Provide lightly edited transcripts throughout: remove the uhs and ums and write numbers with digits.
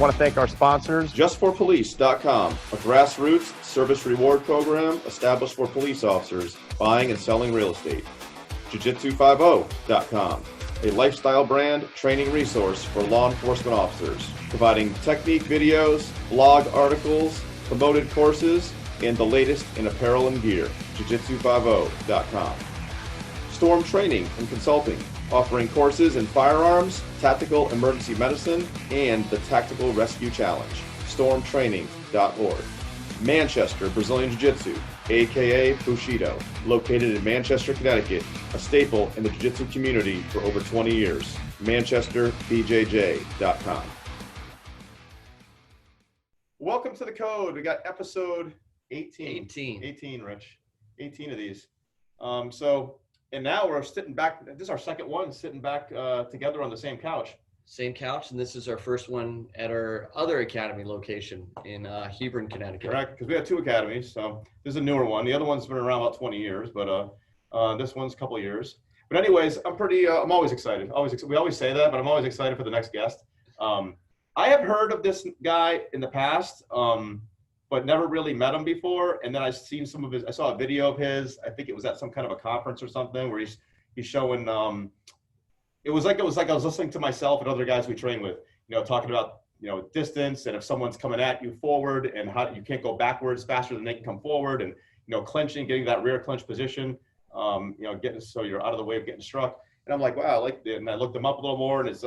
want to thank our sponsors. JustForPolice.com, a grassroots service reward program established for police officers buying and selling real estate. Jiu-jitsu50.com, a lifestyle brand training resource for law enforcement officers, providing technique videos, blog articles, promoted courses, and the latest in apparel and gear. Jiu-jitsu50.com. Storm Training and Consulting, offering courses in firearms, tactical emergency medicine, and the Tactical Rescue Challenge. Stormtraining.org. Manchester Brazilian Jiu-Jitsu, aka Bushido, located in Manchester, Connecticut, a staple in the jiu-jitsu community for over 20 years. ManchesterBJJ.com. Welcome to the Code. We got episode 18. 18, Rich. 18 of these. And now we're sitting back. This is our second one, sitting back together on the same couch. Same couch, and this is our first one at our other academy location in Hebron, Connecticut. Correct, because we have two academies. So this is a newer one. The other one's been around about 20 years, but this one's a couple of years. But anyways, I'm always excited. We always say that, but I'm always excited for the next guest. I have heard of this guy in the past, but never really met him before. And then I saw a video of his. I think it was at some kind of a conference or something where he's showing. It was like I was listening to myself and other guys we train with, talking about distance, and if someone's coming at you forward and how you can't go backwards faster than they can come forward, and clenching, getting that rear clench position, getting so you're out of the way of getting struck. And I'm like, wow, and I looked him up a little more, and it's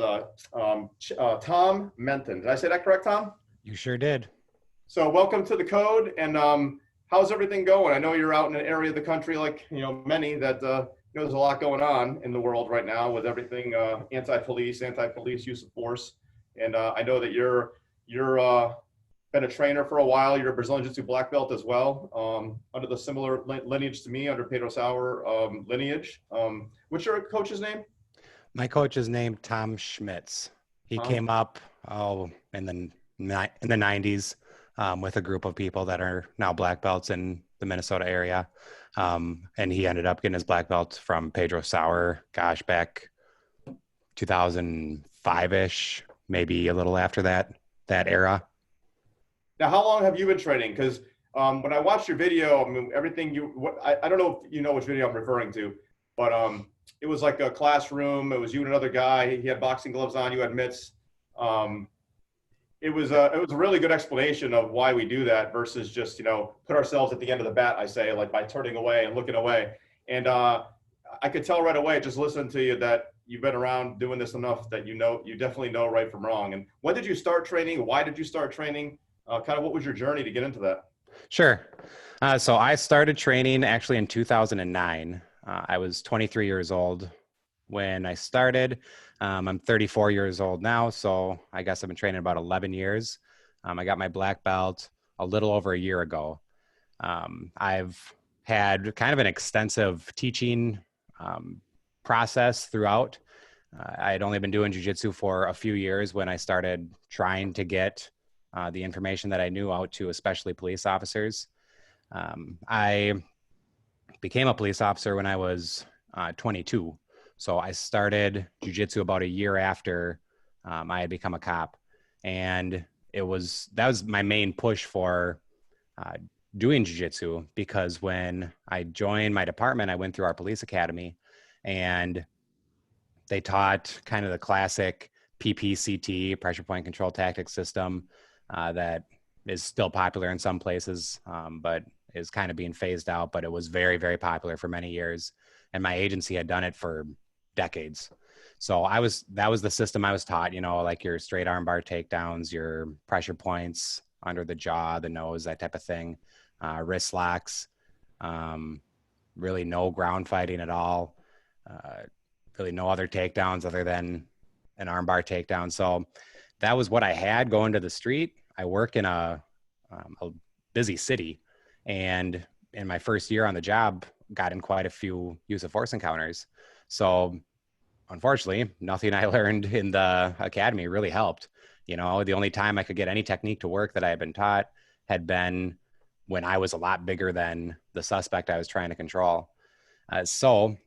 Tom Menton. Did I say that correct, Tom? You sure did. So welcome to the Code, and how's everything going? I know you're out in an area of the country like many that there's a lot going on in the world right now with everything anti-police use of force, and I know that you're been a trainer for a while. You're a Brazilian Jiu-Jitsu Blackbelt as well, under the similar lineage to me, under Pedro Sauer lineage. What's your coach's name? My coach is named Tom Schmitz. He came up in the 90s. With a group of people that are now black belts in the Minnesota area. And he ended up getting his black belt from Pedro Sauer, back 2005-ish, maybe a little after that era. Now, how long have you been training? Because when I watched your video, everything I don't know if you know which video I'm referring to, but it was like a classroom. It was you and another guy. He had boxing gloves on. You had mitts. It was a really good explanation of why we do that versus just, put ourselves at the end of the bat, I say, like by turning away and looking away. And I could tell right away, just listening to you, that you've been around doing this enough that you definitely know right from wrong. And when did you start training? Why did you start training? Kind of what was your journey to get into that? Sure. So I started training actually in 2009. I was 23 years old when I started. I'm 34 years old now, so I guess I've been training about 11 years. I got my black belt a little over a year ago. I've had kind of an extensive teaching process throughout. I had only been doing jiu-jitsu for a few years when I started trying to get the information that I knew out to especially police officers. I became a police officer when I was 22. So I started jiu-jitsu about a year after I had become a cop. And that was my main push for doing jiu-jitsu, because when I joined my department, I went through our police academy, and they taught kind of the classic PPCT, pressure point control tactic system, that is still popular in some places, but is kind of being phased out. But it was very, very popular for many years. And my agency had done it for decades. So that was the system I was taught, like your straight arm bar takedowns, your pressure points under the jaw, the nose, that type of thing, wrist locks, really no ground fighting at all, really no other takedowns other than an arm bar takedown. So that was what I had going to the street. I work in a busy city, and in my first year on the job, got in quite a few use of force encounters. So unfortunately, nothing I learned in the academy really helped. The only time I could get any technique to work that I had been taught had been when I was a lot bigger than the suspect I was trying to control. So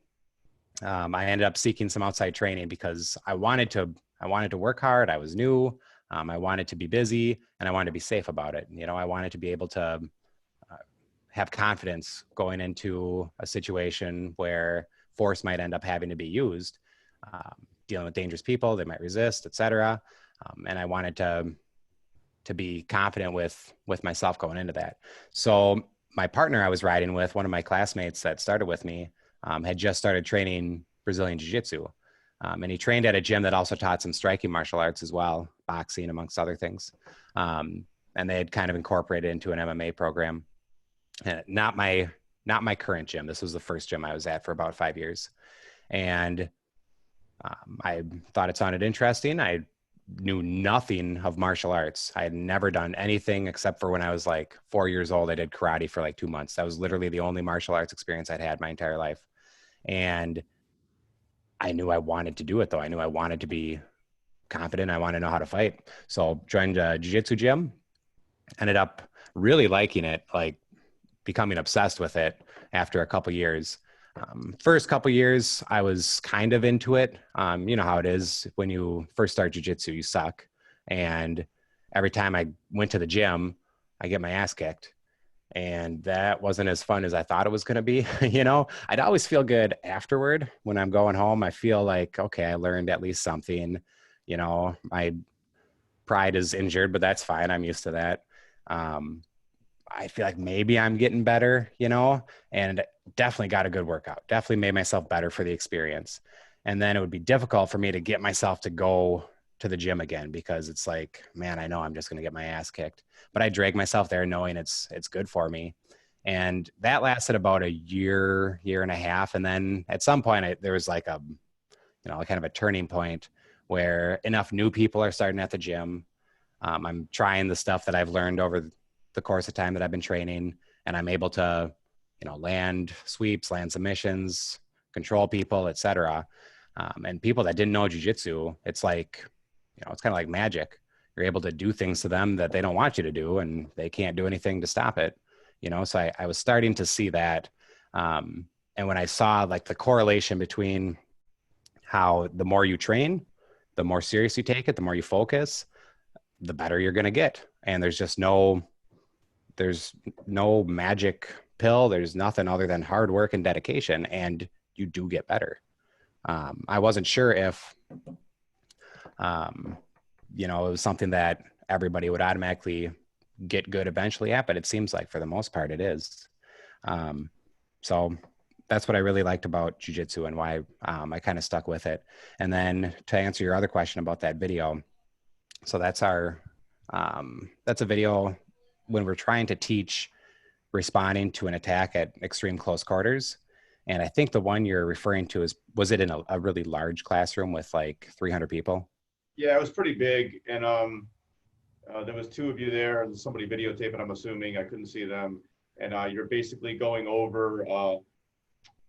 I ended up seeking some outside training because I wanted to work hard. I was new. I wanted to be busy and I wanted to be safe about it. You know, I wanted to be able to have confidence going into a situation where force might end up having to be used, dealing with dangerous people, they might resist, etc. And I wanted to be confident with myself going into that. So my partner I was riding with, one of my classmates that started with me, had just started training Brazilian Jiu-Jitsu. And he trained at a gym that also taught some striking martial arts as well, boxing amongst other things. And they had kind of incorporated into an MMA program. Not my current gym. This was the first gym I was at for about 5 years. And I thought it sounded interesting. I knew nothing of martial arts. I had never done anything except for when I was like 4 years old. I did karate for like 2 months. That was literally the only martial arts experience I'd had my entire life. And I knew I wanted to do it though. I knew I wanted to be confident. I wanted to know how to fight. So joined a jiu-jitsu gym, ended up really liking it, like becoming obsessed with it after a couple years. First couple years, I was kind of into it. You know how it is when you first start jiu-jitsu, you suck. And every time I went to the gym, I get my ass kicked. And that wasn't as fun as I thought it was going to be. You know, I'd always feel good afterward when I'm going home. I feel like, okay, I learned at least something. You know, my pride is injured, but that's fine. I'm used to that. I feel like maybe I'm getting better, you know, and definitely got a good workout. Definitely made myself better for the experience. And then it would be difficult for me to get myself to go to the gym again, because it's like, man, I know I'm just going to get my ass kicked, but I drag myself there knowing it's good for me. And that lasted about a year and a half. And then at some point there was like a, you know, kind of a turning point where enough new people are starting at the gym. I'm trying the stuff that I've learned over the course of time that I've been training, and I'm able to, you know, land sweeps, land submissions, control people, etc. And people that didn't know jiu-jitsu, it's like, you know, it's kind of like magic. You're able to do things to them that they don't want you to do, and they can't do anything to stop it. You know, so I was starting to see that. And when I saw like the correlation between how the more you train, the more serious you take it, the more you focus, the better you're going to get. And there's no magic pill. There's nothing other than hard work and dedication, and you do get better. I wasn't sure if, you know, it was something that everybody would automatically get good eventually at, but it seems like for the most part it is. So that's what I really liked about jiu-jitsu and why I kind of stuck with it. And then to answer your other question about that video, so that's a video when we're trying to teach responding to an attack at extreme close quarters. And I think the one you're referring to was it in a really large classroom with like 300 people? Yeah, it was pretty big. And there was two of you there and somebody videotaping, I'm assuming. I couldn't see them. And you're basically going over,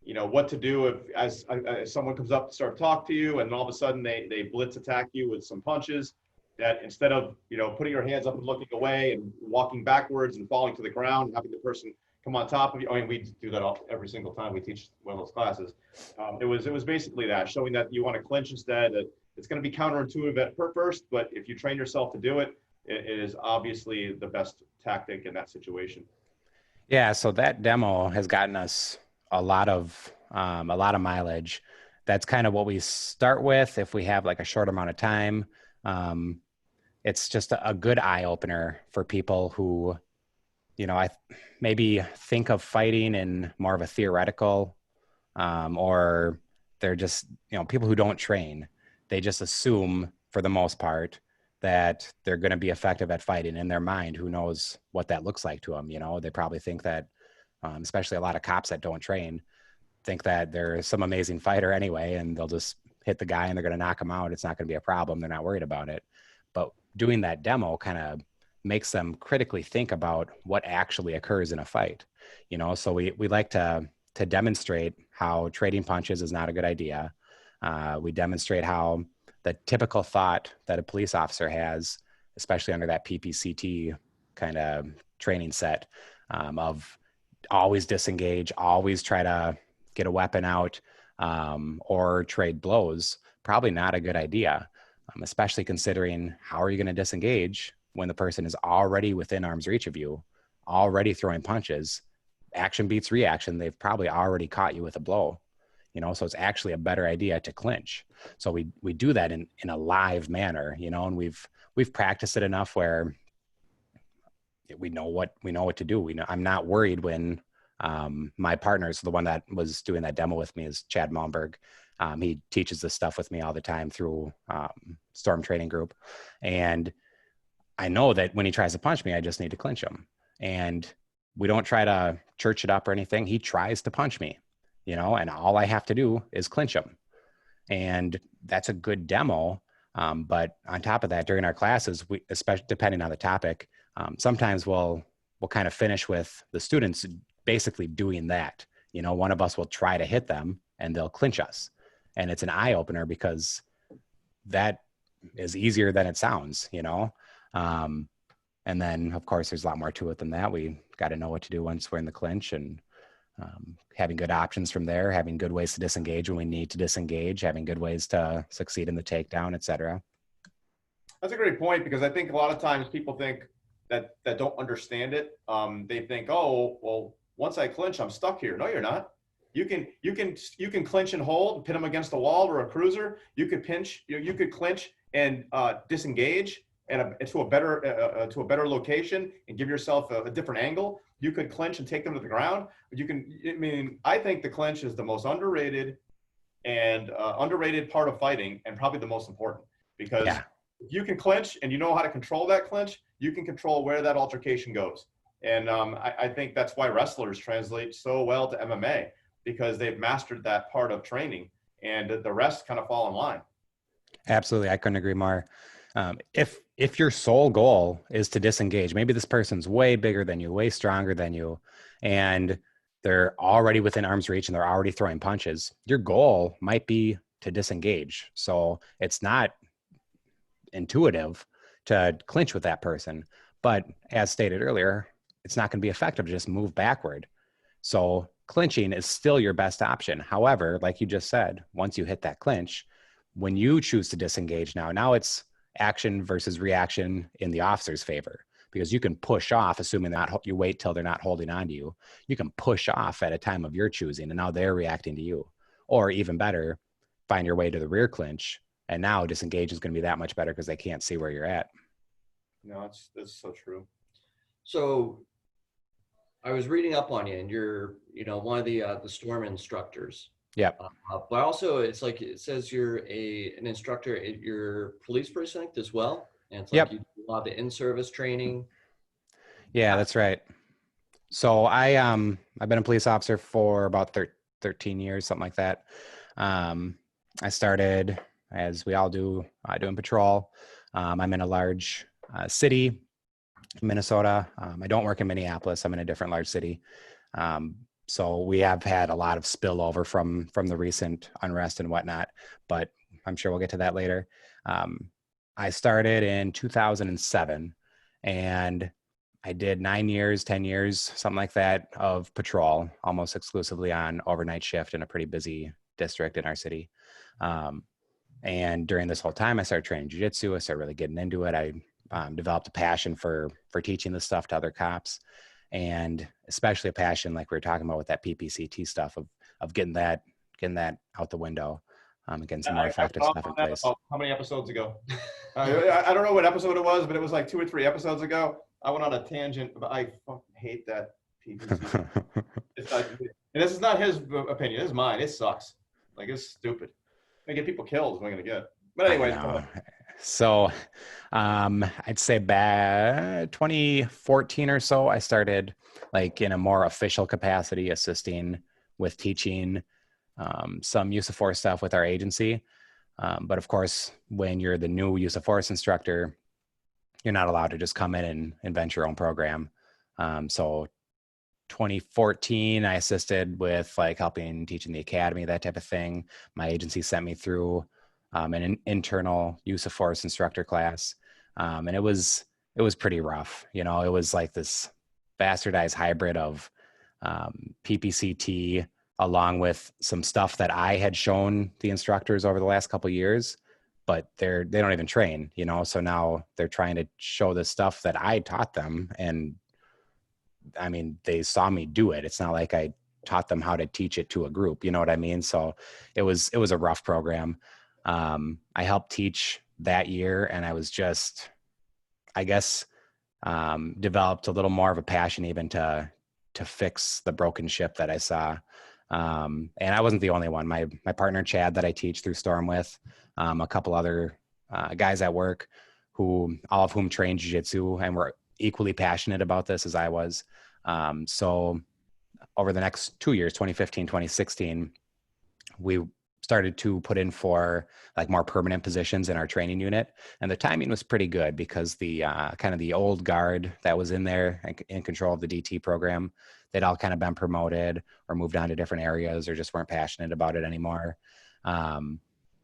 you know, what to do if as someone comes up to start talk to you, and all of a sudden they blitz attack you with some punches. That instead of, you know, putting your hands up and looking away and walking backwards and falling to the ground, having the person come on top of you. I mean, we do that every single time we teach one of those classes. It was basically that, showing that you want to clinch instead. That it's going to be counterintuitive at first, but if you train yourself to do it, it is obviously the best tactic in that situation. Yeah. So that demo has gotten us a lot of mileage. That's kind of what we start with if we have like a short amount of time. It's just a good eye opener for people who, you know, I maybe think of fighting in more of a theoretical, or they're just, you know, people who don't train. They just assume for the most part that they're going to be effective at fighting in their mind. Who knows what that looks like to them? You know, they probably think that, especially a lot of cops that don't train, think that they're some amazing fighter anyway, and they'll just hit the guy and they're going to knock him out. It's not going to be a problem. They're not worried about it. But doing that demo kind of makes them critically think about what actually occurs in a fight. You know, so we like to demonstrate how trading punches is not a good idea. We demonstrate how the typical thought that a police officer has, especially under that PPCT kind of training set, of always disengage, always try to get a weapon out, or trade blows, probably not a good idea. especially considering how are you going to disengage when the person is already within arm's reach of you, already throwing punches. Action beats reaction. They've probably already caught you with a blow, so it's actually a better idea to clinch. So we do that in a live manner, and we've practiced it enough where we know what to do. I'm not worried when my partner, so the one that was doing that demo with me is Chad Malmberg. He teaches this stuff with me all the time through Storm Training Group. And I know that when he tries to punch me, I just need to clinch him. And we don't try to church it up or anything. He tries to punch me, and all I have to do is clinch him. And that's a good demo. But on top of that, during our classes, we, especially depending on the topic, sometimes we'll kind of finish with the students basically doing that. One of us will try to hit them and they'll clinch us. And it's an eye opener because that is easier than it sounds, and then of course there's a lot more to it than that. We got to know what to do once we're in the clinch, and having good options from there, having good ways to disengage when we need to disengage, having good ways to succeed in the takedown, etc. That's a great point, because I think a lot of times people think that don't understand it. They think, oh, well, once I clinch, I'm stuck here. No, you're not. You can clinch and hold, pin them against the wall or a cruiser. You could pinch, you could clinch and disengage and to a better location and give yourself a different angle. You could clinch and take them to the ground. I think the clinch is the most underrated part of fighting, and probably the most important, because if you can clinch and you know how to control that clinch, you can control where that altercation goes. And I think that's why wrestlers translate so well to MMA, because they've mastered that part of training, and the rest kind of fall in line. Absolutely. I couldn't agree more. If your sole goal is to disengage, maybe this person's way bigger than you, way stronger than you, and they're already within arm's reach and they're already throwing punches, your goal might be to disengage. So it's not intuitive to clinch with that person, but as stated earlier, it's not going to be effective to just move backward. So clinching is still your best option. However, like you just said, once you hit that clinch, when you choose to disengage now it's action versus reaction in the officer's favor, because you can push off, assuming that you wait till they're not holding on to you. You can push off at a time of your choosing, and now they're reacting to you. Or even better, find your way to the rear clinch, and now disengage is going to be that much better because they can't see where you're at. No, that's so true. So I was reading up on you, and you're, one of the Storm instructors. Yep. But also, it's like it says you're an instructor at your police precinct as well, and it's like you do a lot of the in-service training. Yeah, that's right. So I've been a police officer for about 13 years, something like that. I started, as we all do, doing patrol. I'm in a large city, Minnesota. I don't work in Minneapolis. I'm in a different large city. So we have had a lot of spillover from the recent unrest and whatnot, but I'm sure we'll get to that later. I started in 2007, and I did 9 years, 10 years, something like that, of patrol, almost exclusively on overnight shift in a pretty busy district in our city. And during this whole time, I started training jiu-jitsu. I started really getting into it. I developed a passion for teaching this stuff to other cops, and especially a passion, like we were talking about with that PPCT stuff, of getting that out the window, and getting some more effective stuff in place. How many episodes ago? I don't know what episode it was, but it was like 2 or 3 episodes ago. I went on a tangent, but I fucking hate that PPCT. And this is not his opinion. This is mine. It sucks. Like, it's stupid. They get people killed is what I'm going to get. But anyway. So I'd say back 2014 or so, I started like in a more official capacity, assisting with teaching some use of force stuff with our agency. But of course, when you're the new use of force instructor, you're not allowed to just come in and invent your own program. So 2014, I assisted with like helping teaching the academy, that type of thing. My agency sent me through an internal use of force instructor class. And it was pretty rough. It was like this bastardized hybrid of PPCT along with some stuff that I had shown the instructors over the last couple of years, but they don't even train, so now they're trying to show the stuff that I taught them. And I mean, they saw me do it. It's not like I taught them how to teach it to a group, you know what I mean? So it was a rough program. I helped teach that year, and I was just, I guess, developed a little more of a passion even to fix the broken ship that I saw. And I wasn't the only one. My partner, Chad, that I teach through Storm with, a couple other guys at work all of whom trained jiu-jitsu and were equally passionate about this as I was. So over the next 2 years, 2015, 2016, we started to put in for like more permanent positions in our training unit. And the timing was pretty good because the kind of the old guard that was in there in control of the DT program, they'd all kind of been promoted or moved on to different areas or just weren't passionate about it anymore.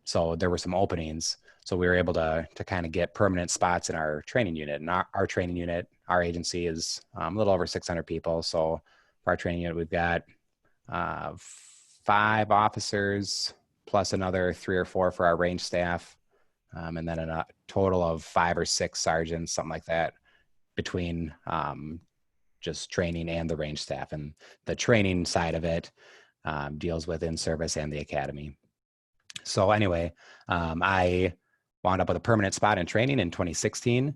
So there were some openings. So we were able to kind of get permanent spots in our training unit. And our training unit, our agency is a little over 600 people. So for our training unit, we've got 5 officers plus another 3 or 4 for our range staff. And then a total of 5 or 6 sergeants, something like that, between just training and the range staff. And the training side of it deals with in-service and the academy. So anyway, I wound up with a permanent spot in training in 2016.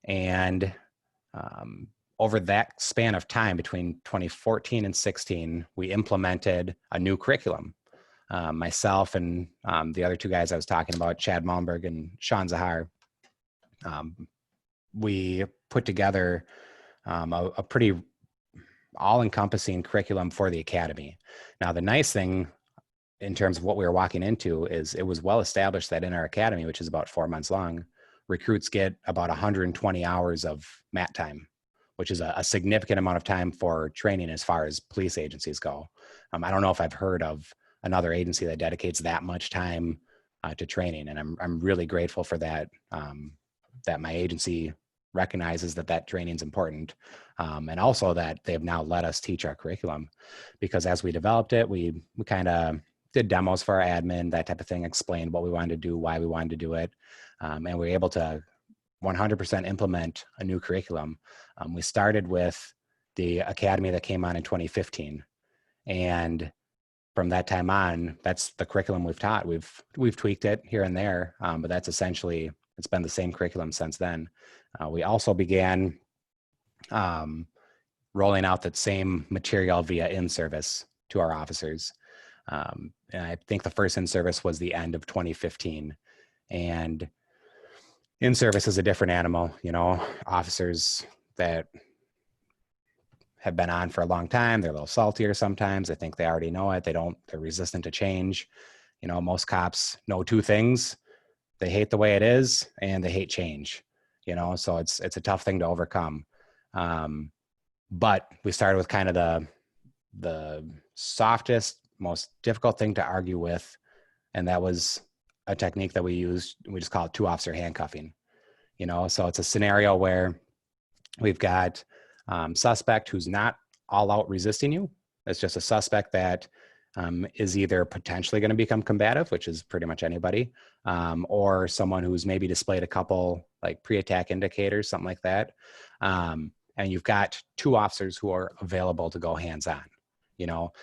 And over that span of time between 2014 and 16, we implemented a new curriculum. Myself and the other 2 guys I was talking about, Chad Malmberg and Sean Zahar, we put together a pretty all-encompassing curriculum for the academy. Now, the nice thing in terms of what we were walking into is it was well established that in our academy, which is about 4 months long, recruits get about 120 hours of mat time, which is a significant amount of time for training as far as police agencies go. I don't know if I've heard of another agency that dedicates that much time to training. And I'm really grateful for that, that my agency recognizes that training is important. And also that they've now let us teach our curriculum, because as we developed it, we kind of did demos for our admin, that type of thing, explained what we wanted to do, why we wanted to do it. And we were able to 100% implement a new curriculum. We started with the academy that came on in 2015. And from that time on, that's the curriculum we've taught. We've tweaked it here and there, but that's essentially, it's been the same curriculum since then. We also began rolling out that same material via in-service to our officers. And I think the first in-service was the end of 2015. And in-service is a different animal, officers that have been on for a long time, they're a little saltier sometimes. I think they already know it. They're resistant to change. Most cops know 2 things. They hate the way it is and they hate change, so it's a tough thing to overcome. But we started with kind of the softest, most difficult thing to argue with. And that was a technique that we used. We just call it 2-officer handcuffing, so it's a scenario where we've got suspect who's not all out resisting you. It's just a suspect that is either potentially going to become combative, which is pretty much anybody, or someone who's maybe displayed a couple like pre-attack indicators, something like that. And you've got 2 officers who are available to go hands-on,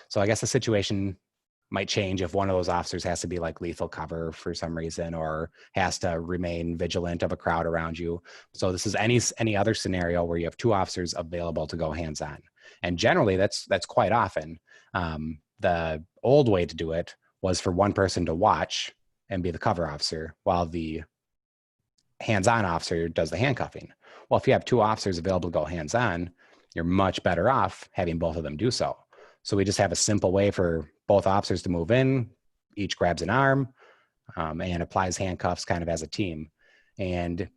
So I guess the situation might change if one of those officers has to be like lethal cover for some reason, or has to remain vigilant of a crowd around you. So this is any other scenario where you have 2 officers available to go hands-on. And generally that's quite often. The old way to do it was for one person to watch and be the cover officer while the hands-on officer does the handcuffing. Well, if you have 2 officers available to go hands-on, you're much better off having both of them do so. So we just have a simple way for both officers to move in, each grabs an arm, and applies handcuffs kind of as a team. And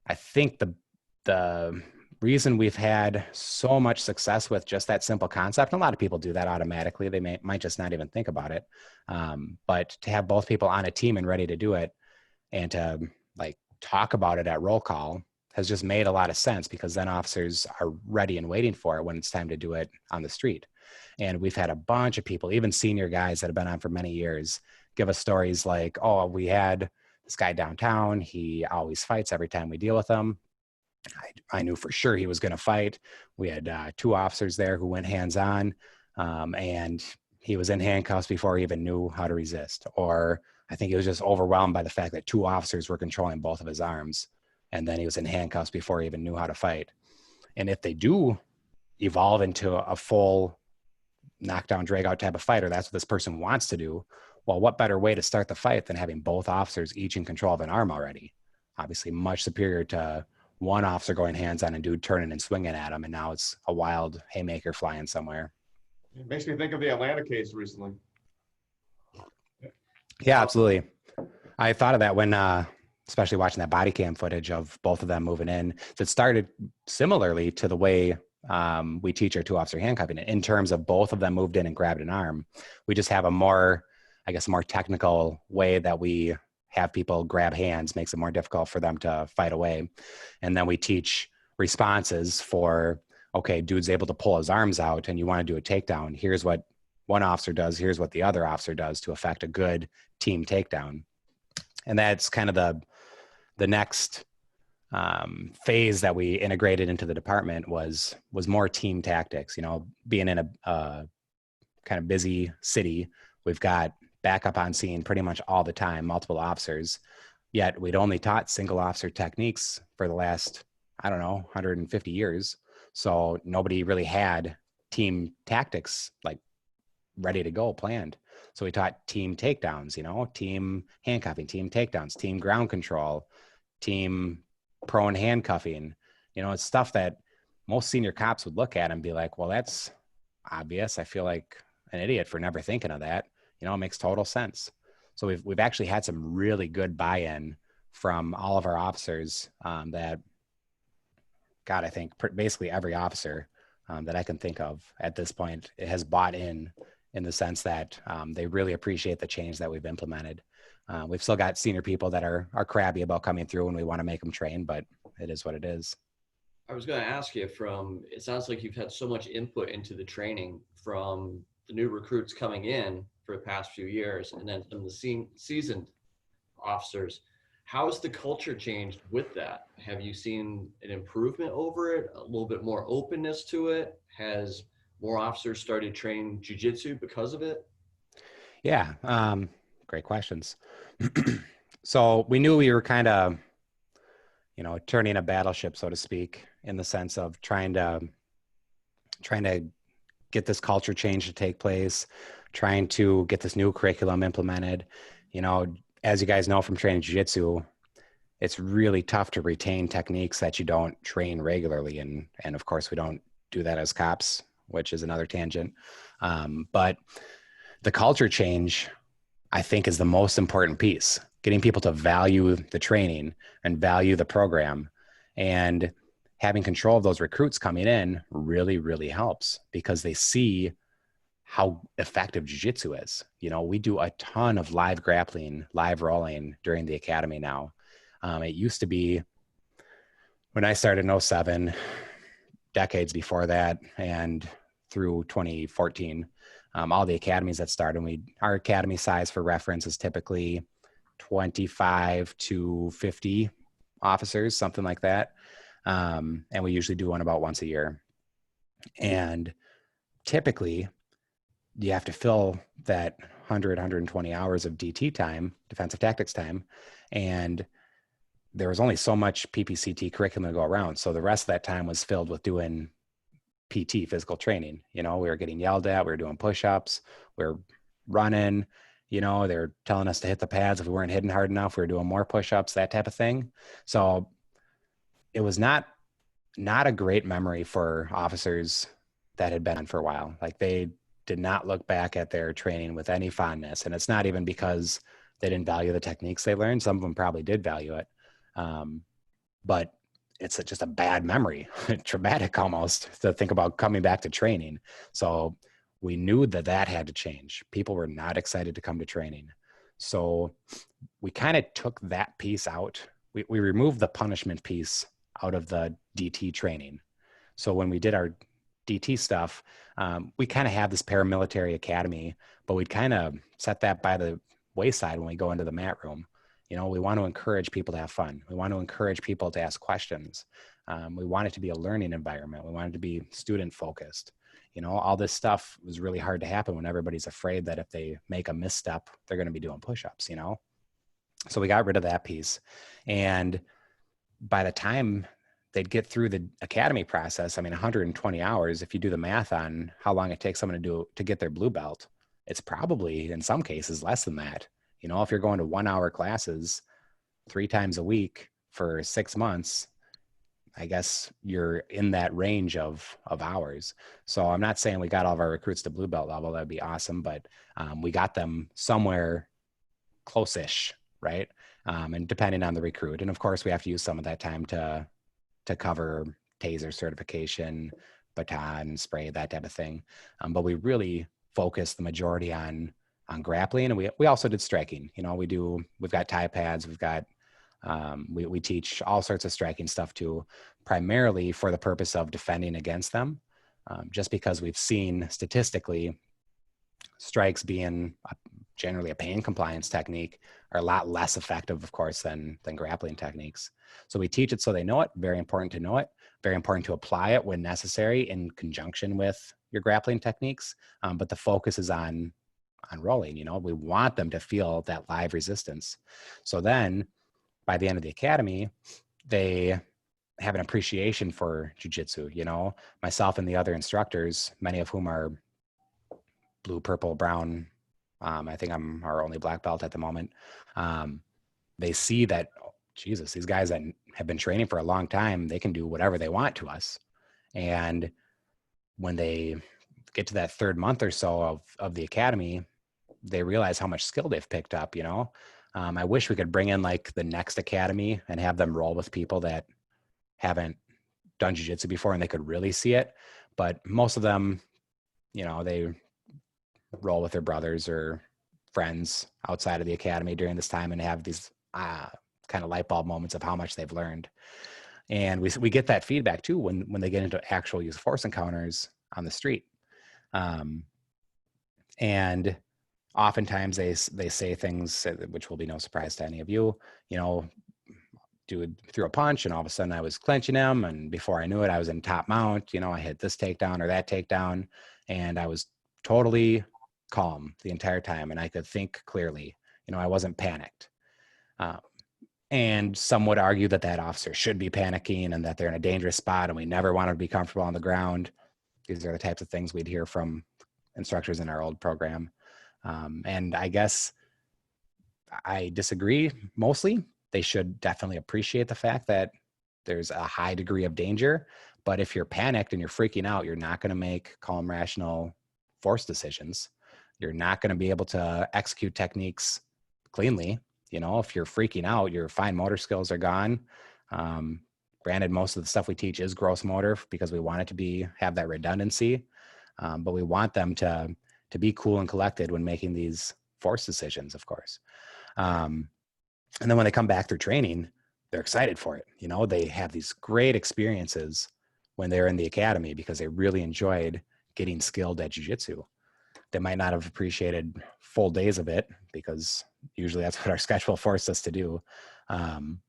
I think the reason we've had so much success with just that simple concept, and a lot of people do that automatically, they might just not even think about it. But to have both people on a team and ready to do it, and to like talk about it at roll call, has just made a lot of sense, because then officers are ready and waiting for it when it's time to do it on the street. And we've had a bunch of people, even senior guys that have been on for many years, give us stories like, oh, we had this guy downtown, he always fights every time we deal with him. I knew for sure he was going to fight. We had 2 officers there who went hands-on, and he was in handcuffs before he even knew how to resist. Or I think he was just overwhelmed by the fact that 2 officers were controlling both of his arms, and then he was in handcuffs before he even knew how to fight. And if they do evolve into a full knockdown, drag out type of fighter, that's what this person wants to do. Well, what better way to start the fight than having both officers each in control of an arm already? Obviously much superior to one officer going hands-on and dude turning and swinging at him, and now it's a wild haymaker flying somewhere. It makes me think of the Atlanta case recently. Yeah, absolutely. I thought of that when, especially watching that body cam footage of both of them moving in. That started similarly to the way we teach our 2-officer handcuffing in terms of both of them moved in and grabbed an arm. We just have a more, I guess, more technical way that we have people grab hands, makes it more difficult for them to fight away. And then we teach responses for, okay, dude's able to pull his arms out and you want to do a takedown. Here's what one officer does. Here's what the other officer does to affect a good team takedown. And that's kind of the next phase that we integrated into the department was more team tactics. You know, being in a kind of busy city, we've got backup on scene pretty much all the time, multiple officers, yet we'd only taught single officer techniques for the last, 150 years. So nobody really had team tactics like ready to go planned. So we taught team takedowns, team handcuffing, team takedowns, team ground control, team prone handcuffing. It's stuff that most senior cops would look at and be like, well, that's obvious. I feel like an idiot for never thinking of that. It makes total sense. So we've actually had some really good buy-in from all of our officers that, God, I think basically every officer that I can think of at this point, it has bought in the sense that they really appreciate the change that we've implemented. We've still got senior people that are crabby about coming through and we want to make them train, but it is what it is. I was going to ask you it sounds like you've had so much input into the training from the new recruits coming in for the past few years, and then some of the seasoned officers. How has the culture changed with that? Have you seen an improvement over it, a little bit more openness to it? Has more officers started training jiu-jitsu because of it? Yeah, great questions. So we knew we were kind of, turning a battleship, so to speak, in the sense of trying to get this culture change to take place, trying to get this new curriculum implemented. As you guys know from training jiu-jitsu, it's really tough to retain techniques that you don't train regularly. And of course we don't do that as cops, which is another tangent. But the culture change, I think, is the most important piece, getting people to value the training and value the program, and having control of those recruits coming in really, really helps because they see how effective jiu-jitsu is. We do a ton of live grappling, live rolling during the academy now. It used to be when I started in 2007, decades before that, and through 2014, all the academies that started, our academy size for reference is typically 25 to 50 officers, something like that. And we usually do one about once a year. And typically you have to fill that 120 hours of DT time, defensive tactics time. And there was only so much PPCT curriculum to go around. So the rest of that time was filled with doing PT, physical training. We were getting yelled at, we were doing push-ups, we were running, they're telling us to hit the pads. If we weren't hitting hard enough, we were doing more push-ups, that type of thing. So it was not a great memory for officers that had been on for a while. Like, they did not look back at their training with any fondness. And it's not even because they didn't value the techniques they learned. Some of them probably did value it. But it's just a bad memory, traumatic almost, to think about coming back to training. So we knew that had to change. People were not excited to come to training. So we kind of took that piece out. We removed the punishment piece out of the DT training. So when we did our DT stuff, we kind of have this paramilitary academy, but we'd kind of set that by the wayside when we go into the mat room. You know, we want to encourage people to have fun. We want to encourage people to ask questions. We want it to be a learning environment. We want it to be student focused. You know, all this stuff was really hard to happen when everybody's afraid that if they make a misstep, they're going to be doing push-ups, you know? So we got rid of that piece. And by the time they'd get through the academy process, I mean, 120 hours, if you do the math on how long it takes someone to get their blue belt, it's probably in some cases less than that. You know, if you're going to 1 hour classes 3 times a week for 6 months, I guess you're in that range of hours. So I'm not saying we got all of our recruits to blue belt level. That'd be awesome. But we got them somewhere close-ish, right? And depending on the recruit. And of course, we have to use some of that time to cover taser certification, baton, spray, that type of thing. But we really focused the majority on grappling. And we also did striking. You know, we've got tie pads, we've got, we teach all sorts of striking stuff too, primarily for the purpose of defending against them. Just because we've seen statistically strikes being generally a pain compliance technique are a lot less effective, of course, than grappling techniques. So we teach it so they know it. Very important to know it. Very important to apply it when necessary in conjunction with your grappling techniques. But the focus is on rolling. You know, we want them to feel that live resistance. So then by the end of the academy, they have an appreciation for jiu-jitsu. You know, myself and the other instructors, many of whom are blue, purple, brown. I think I'm our only black belt at the moment. They see that, oh, Jesus, these guys that have been training for a long time, they can do whatever they want to us. And when they get to that 3rd month or so of the academy, they realize how much skill they've picked up, you know. I wish we could bring in like the next academy and have them roll with people that haven't done jiu-jitsu before and they could really see it. But most of them, you know, they roll with their brothers or friends outside of the academy during this time and have these kind of light bulb moments of how much they've learned. And we get that feedback too when they get into actual use of force encounters on the street. And oftentimes they say things which will be no surprise to any of you, you know, threw a punch and all of a sudden I was clenching him. And before I knew it, I was in top mount, you know, I hit this takedown or that takedown and I was totally calm the entire time. And I could think clearly, you know, I wasn't panicked. And some would argue that officer should be panicking and that they're in a dangerous spot and we never want to be comfortable on the ground. These are the types of things we'd hear from instructors in our old program. And I guess I disagree mostly. They should definitely appreciate the fact that there's a high degree of danger. But if you're panicked and you're freaking out, you're not going to make calm, rational force decisions. You're not going to be able to execute techniques cleanly. You know, if you're freaking out, your fine motor skills are gone. Granted, most of the stuff we teach is gross motor because we want it to have that redundancy. But we want them to be cool and collected when making these force decisions, of course. And then when they come back through training, they're excited for it. You know, they have these great experiences when they're in the academy because they really enjoyed getting skilled at jiu-jitsu. They might not have appreciated full days of it because usually that's what our schedule forced us to do.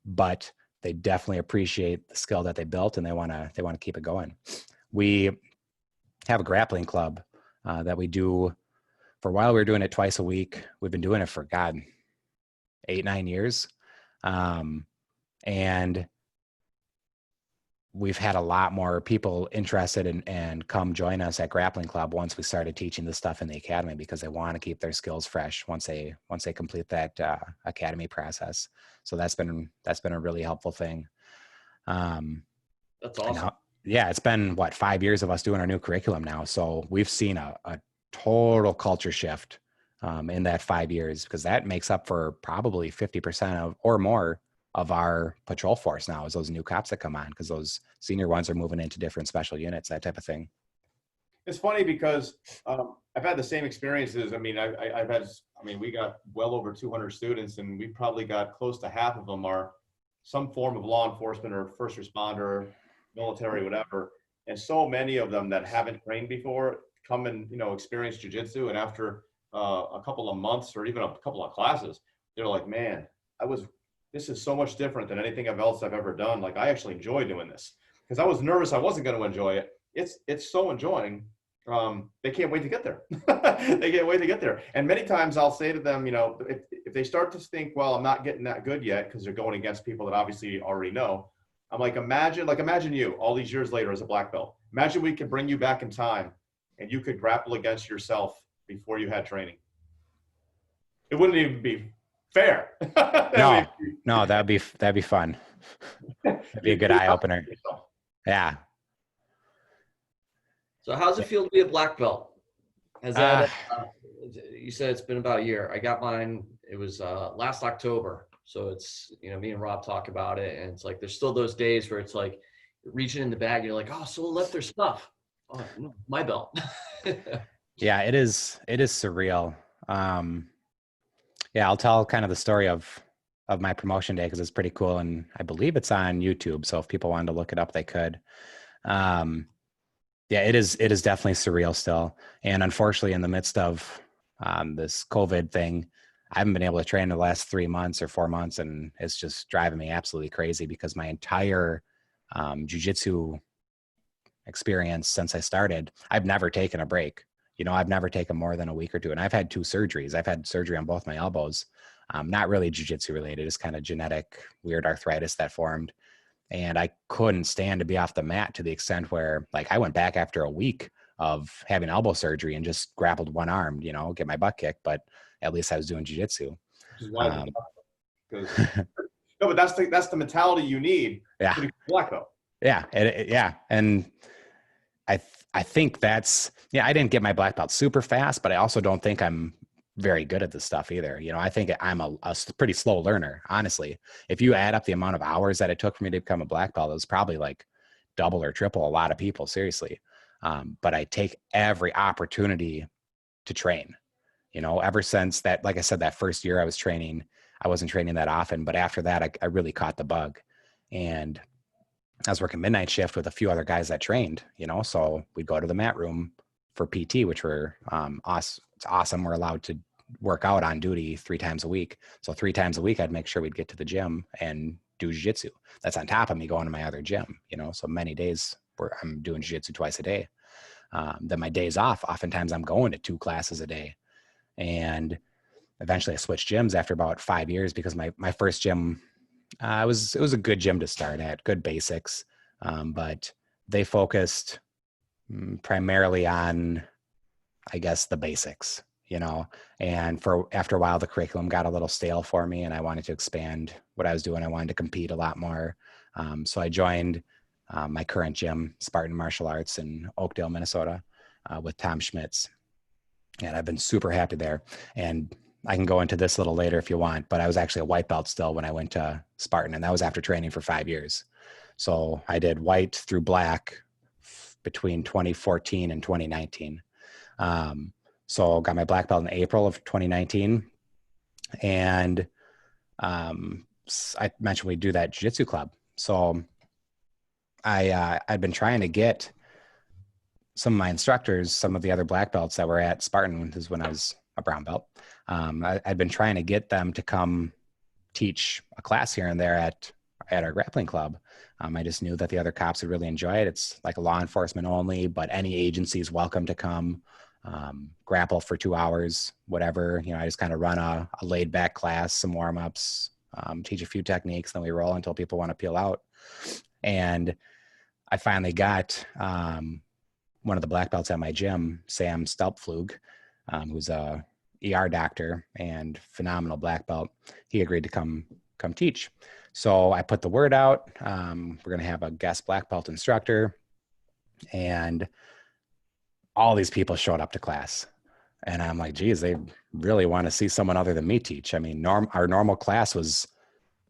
But they definitely appreciate the skill that they built and they want to keep it going. We have a grappling club that we do. For a while, we were doing it twice a week. We've been doing it for 8-9 years. And we've had a lot more people interested and come join us at Grappling Club once we started teaching this stuff in the academy because they want to keep their skills fresh once they complete that academy process. So that's been a really helpful thing. That's awesome. Yeah, it's been 5 years of us doing our new curriculum now. So we've seen a total culture shift in that 5 years because that makes up for probably 50% of or more of our patrol force now is those new cops that come on because those senior ones are moving into different special units, that type of thing. It's funny because I've had the same experiences. I mean, we got well over 200 students and we probably got close to half of them are some form of law enforcement or first responder, military, whatever. And so many of them that haven't trained before come and, you know, experience jiu-jitsu. And after a couple of months or even a couple of classes, they're like, man, this is so much different than anything else I've ever done. Like, I actually enjoy doing this because I was nervous I wasn't going to enjoy it. It's so enjoying. They can't wait to get there. They can't wait to get there. And many times I'll say to them, you know, if they start to think, well, I'm not getting that good yet because they're going against people that obviously already know. I'm like, imagine you all these years later as a black belt. Imagine we could bring you back in time and you could grapple against yourself before you had training. It wouldn't even be fair. No, that'd be fun. That'd be a good eye opener. Yeah. So how's it feel to be a black belt? Has that, you said it's been about a year. I got mine, it was last October. So it's, you know, me and Rob talk about it, and it's like, there's still those days where it's like reaching in the bag, and you're like, oh, someone left their stuff. Oh, no, my belt. Yeah, it is surreal. Yeah, I'll tell kind of the story of my promotion day because it's pretty cool, and I believe it's on YouTube. So if people wanted to look it up, they could. Yeah, it is definitely surreal still. And unfortunately, in the midst of this COVID thing, I haven't been able to train in the last 3 months or 4 months, and it's just driving me absolutely crazy because my entire jiu-jitsu experience since I started, I've never taken a break. You know, I've never taken more than a week or two, and I've had 2 surgeries. I've had surgery on both my elbows, not really jiu-jitsu related. It's kind of genetic, weird arthritis that formed. And I couldn't stand to be off the mat to the extent where, like, I went back after a week of having elbow surgery and just grappled one arm, you know, get my butt kicked. But at least I was doing jiu-jitsu. Which is why no, but that's the mentality you need to be black belt. Yeah. Yeah. And I think that's, yeah, I didn't get my black belt super fast, but I also don't think I'm very good at this stuff either. You know, I think I'm a pretty slow learner, honestly. If you add up the amount of hours that it took for me to become a black belt, it was probably like double or triple a lot of people, seriously. But I take every opportunity to train, you know, ever since that, like I said, that first year I was training, I wasn't training that often, but after that, I really caught the bug. And I was working midnight shift with a few other guys that trained, you know, so we'd go to the mat room for PT, which were it's awesome. We're allowed to work out on duty 3 times a week. So 3 times a week, I'd make sure we'd get to the gym and do jiu-jitsu. That's on top of me going to my other gym, you know, so many days where I'm doing jiu-jitsu twice a day. Then my days off, oftentimes I'm going to 2 classes a day. And eventually I switched gyms after about 5 years because my first gym, it was a good gym to start at, good basics. But they focused primarily on, I guess, the basics, you know, and after a while, the curriculum got a little stale for me and I wanted to expand what I was doing. I wanted to compete a lot more. So I joined my current gym, Spartan Martial Arts in Oakdale, Minnesota, with Tom Schmitz. And I've been super happy there. And I can go into this a little later if you want, but I was actually a white belt still when I went to Spartan, and that was after training for 5 years. So I did white through black between 2014 and 2019. So got my black belt in April of 2019. And I mentioned we do that jiu-jitsu club. So I'd been trying to get some of my instructors, some of the other black belts that were at Spartan, this is when I was a brown belt. I'd been trying to get them to come teach a class here and there at our grappling club. I just knew that the other cops would really enjoy it. It's like a law enforcement only, but any agency is welcome to come grapple for 2 hours, whatever. You know, I just kind of run a laid back class, some warm-ups, teach a few techniques, then we roll until people want to peel out. And I finally got one of the black belts at my gym, Sam Stelpflug, who's a ER doctor and phenomenal black belt. He agreed to come teach. So I put the word out. We're going to have a guest black belt instructor, and all these people showed up to class. And I'm like, geez, they really want to see someone other than me teach. I mean, our normal class was,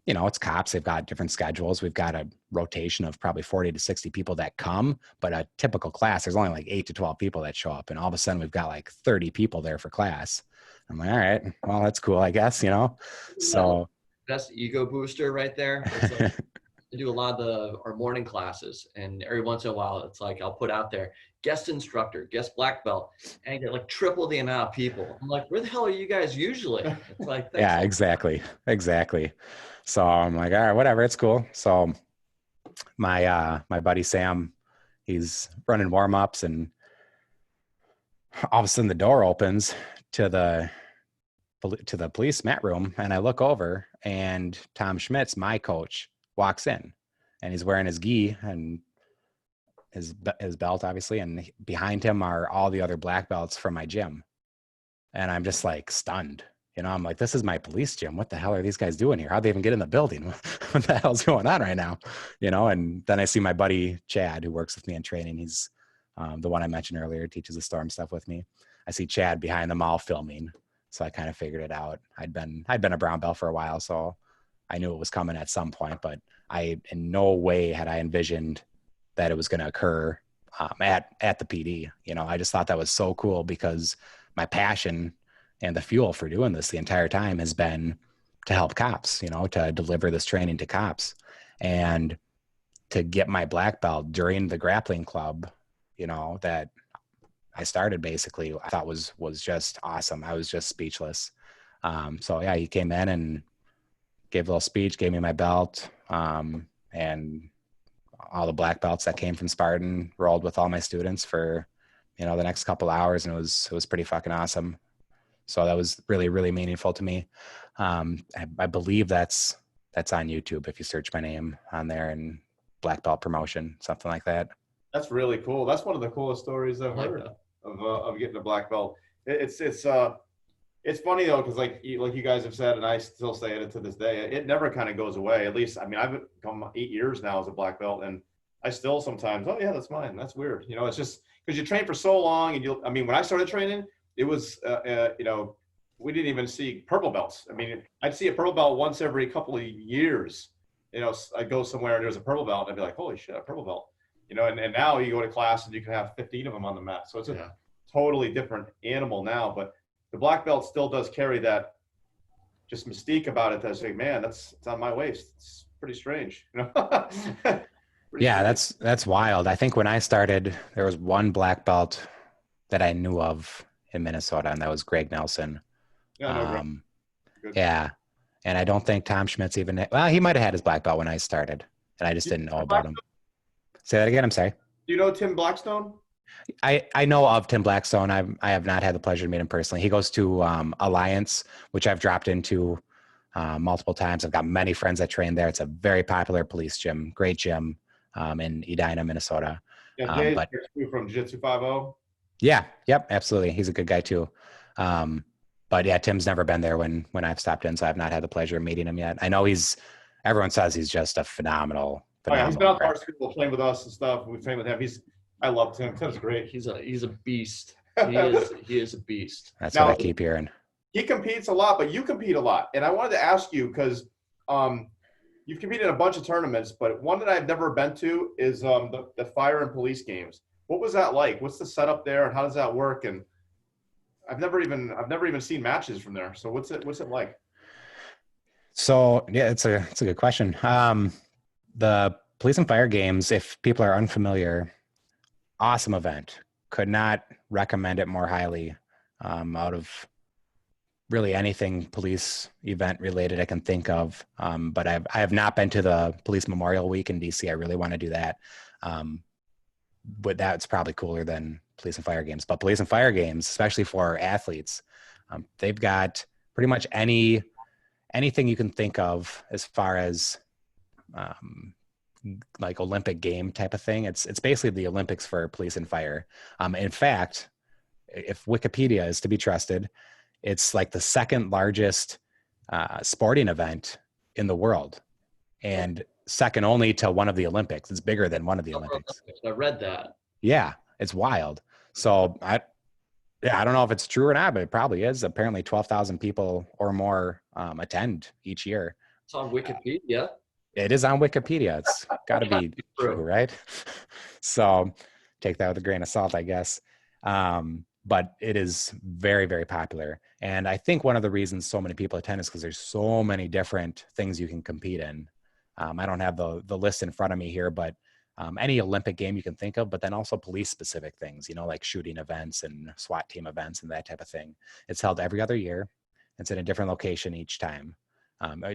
you know, it's cops. They've got different schedules. We've got a rotation of probably 40 to 60 people that come, but a typical class, there's only like 8 to 12 people that show up. And all of a sudden we've got like 30 people there for class. I'm like, all right, well, that's cool, I guess, you know? So that's ego booster right there. It's like, I do a lot of our morning classes, and every once in a while, it's like, I'll put out there, guest instructor, guest black belt, and I get like triple the amount of people. I'm like, where the hell are you guys usually? It's like, Yeah, exactly. So I'm like, all right, whatever, it's cool. So my buddy Sam, he's running warm-ups, and all of a sudden the door opens to the police mat room, and I look over, and Tom Schmitz, my coach, walks in, and he's wearing his gi and his belt, obviously, and behind him are all the other black belts from my gym. And I'm just like stunned. I'm like, this is my police gym. What the hell are these guys doing here? How'd they even get in the building? What the hell's going on right now? And then I see my buddy Chad, who works with me in training. He's the one I mentioned earlier, teaches the storm stuff with me. I see Chad behind them all filming. So I kind of figured it out. I'd been a brown belt for a while, so I knew it was coming at some point, but in no way had I envisioned that it was going to occur at the PD. I just thought that was so cool, because my passion and the fuel for doing this the entire time has been to help cops, to deliver this training to cops, and to get my black belt during the Grappling Club, that I started, basically, I thought was just awesome. I was just speechless. So yeah, he came in and gave a little speech, gave me my belt, and all the black belts that came from Spartan rolled with all my students for, the next couple hours. And it was pretty fucking awesome. So that was really, really meaningful to me. I believe that's on YouTube. If you search my name on there and black belt promotion, something like that. That's really cool. That's one of the coolest stories I've heard of getting a black belt. It's funny though, because like you guys have said, and I still say it to this day, it never kind of goes away. At least, I mean, I've come 8 years now as a black belt, and I still sometimes, oh yeah, that's mine. That's weird. It's just because you train for so long, and when I started training, it was we didn't even see purple belts. I mean, I'd see a purple belt once every couple of years. I'd go somewhere and there's a purple belt, and I'd be like, holy shit, a purple belt. And now you go to class and you can have 15 of them on the mat. So it's a totally different animal now, but the black belt still does carry that just mystique about it. That's like, man, it's on my waist. It's pretty strange. Yeah, that's wild. I think when I started, there was one black belt that I knew of in Minnesota, and that was Greg Nelson. Yeah, yeah. And I don't think Tom Schmitz he might have had his black belt when I started, and I just didn't know about him. Say that again. I'm sorry. Do you know Tim Blackstone? I know of Tim Blackstone. I have not had the pleasure to meet him personally. He goes to Alliance, which I've dropped into multiple times. I've got many friends that train there. It's a very popular police gym, great gym in Edina, Minnesota. Yeah, Jay's from Jiu-Jitsu 5.0. Yeah, yep, absolutely. He's a good guy too. But yeah, Tim's never been there when I've stopped in, so I've not had the pleasure of meeting him yet. I know everyone says he's just a phenomenal. Oh, yeah, he's been out to our school playing with us and stuff. We train with him. I love Tim. Tim's great. He's a beast. He is a beast. That's what I keep hearing. He competes a lot, but you compete a lot. And I wanted to ask you, because you've competed in a bunch of tournaments, but one that I've never been to is the fire and police games. What was that like? What's the setup there, and how does that work? And I've never even seen matches from there. So what's it like? So yeah, it's a good question. The police and fire games, if people are unfamiliar, awesome event. Could not recommend it more highly. Out of really anything police event related I can think of. But I have not been to the Police Memorial Week in DC. I really want to do that. But that's probably cooler than police and fire games. But police and fire games, especially for athletes, they've got pretty much anything you can think of as far as like Olympic game type of thing. It's basically the Olympics for police and fire. In fact, if Wikipedia is to be trusted, it's like the second largest sporting event in the world, and second only to one of the Olympics. It's bigger than one of the Olympics. I read that. Yeah, it's wild. So I don't know if it's true or not, but it probably is. Apparently 12,000 people or more attend each year. It's on Wikipedia. It is on Wikipedia. It's got to be true, right? So take that with a grain of salt, I guess. But it is very, very popular. And I think one of the reasons so many people attend is because there's so many different things you can compete in. I don't have the list in front of me here, but any Olympic game you can think of, but then also police specific things, you know, like shooting events and SWAT team events and that type of thing. It's held every other year. It's in a different location each time,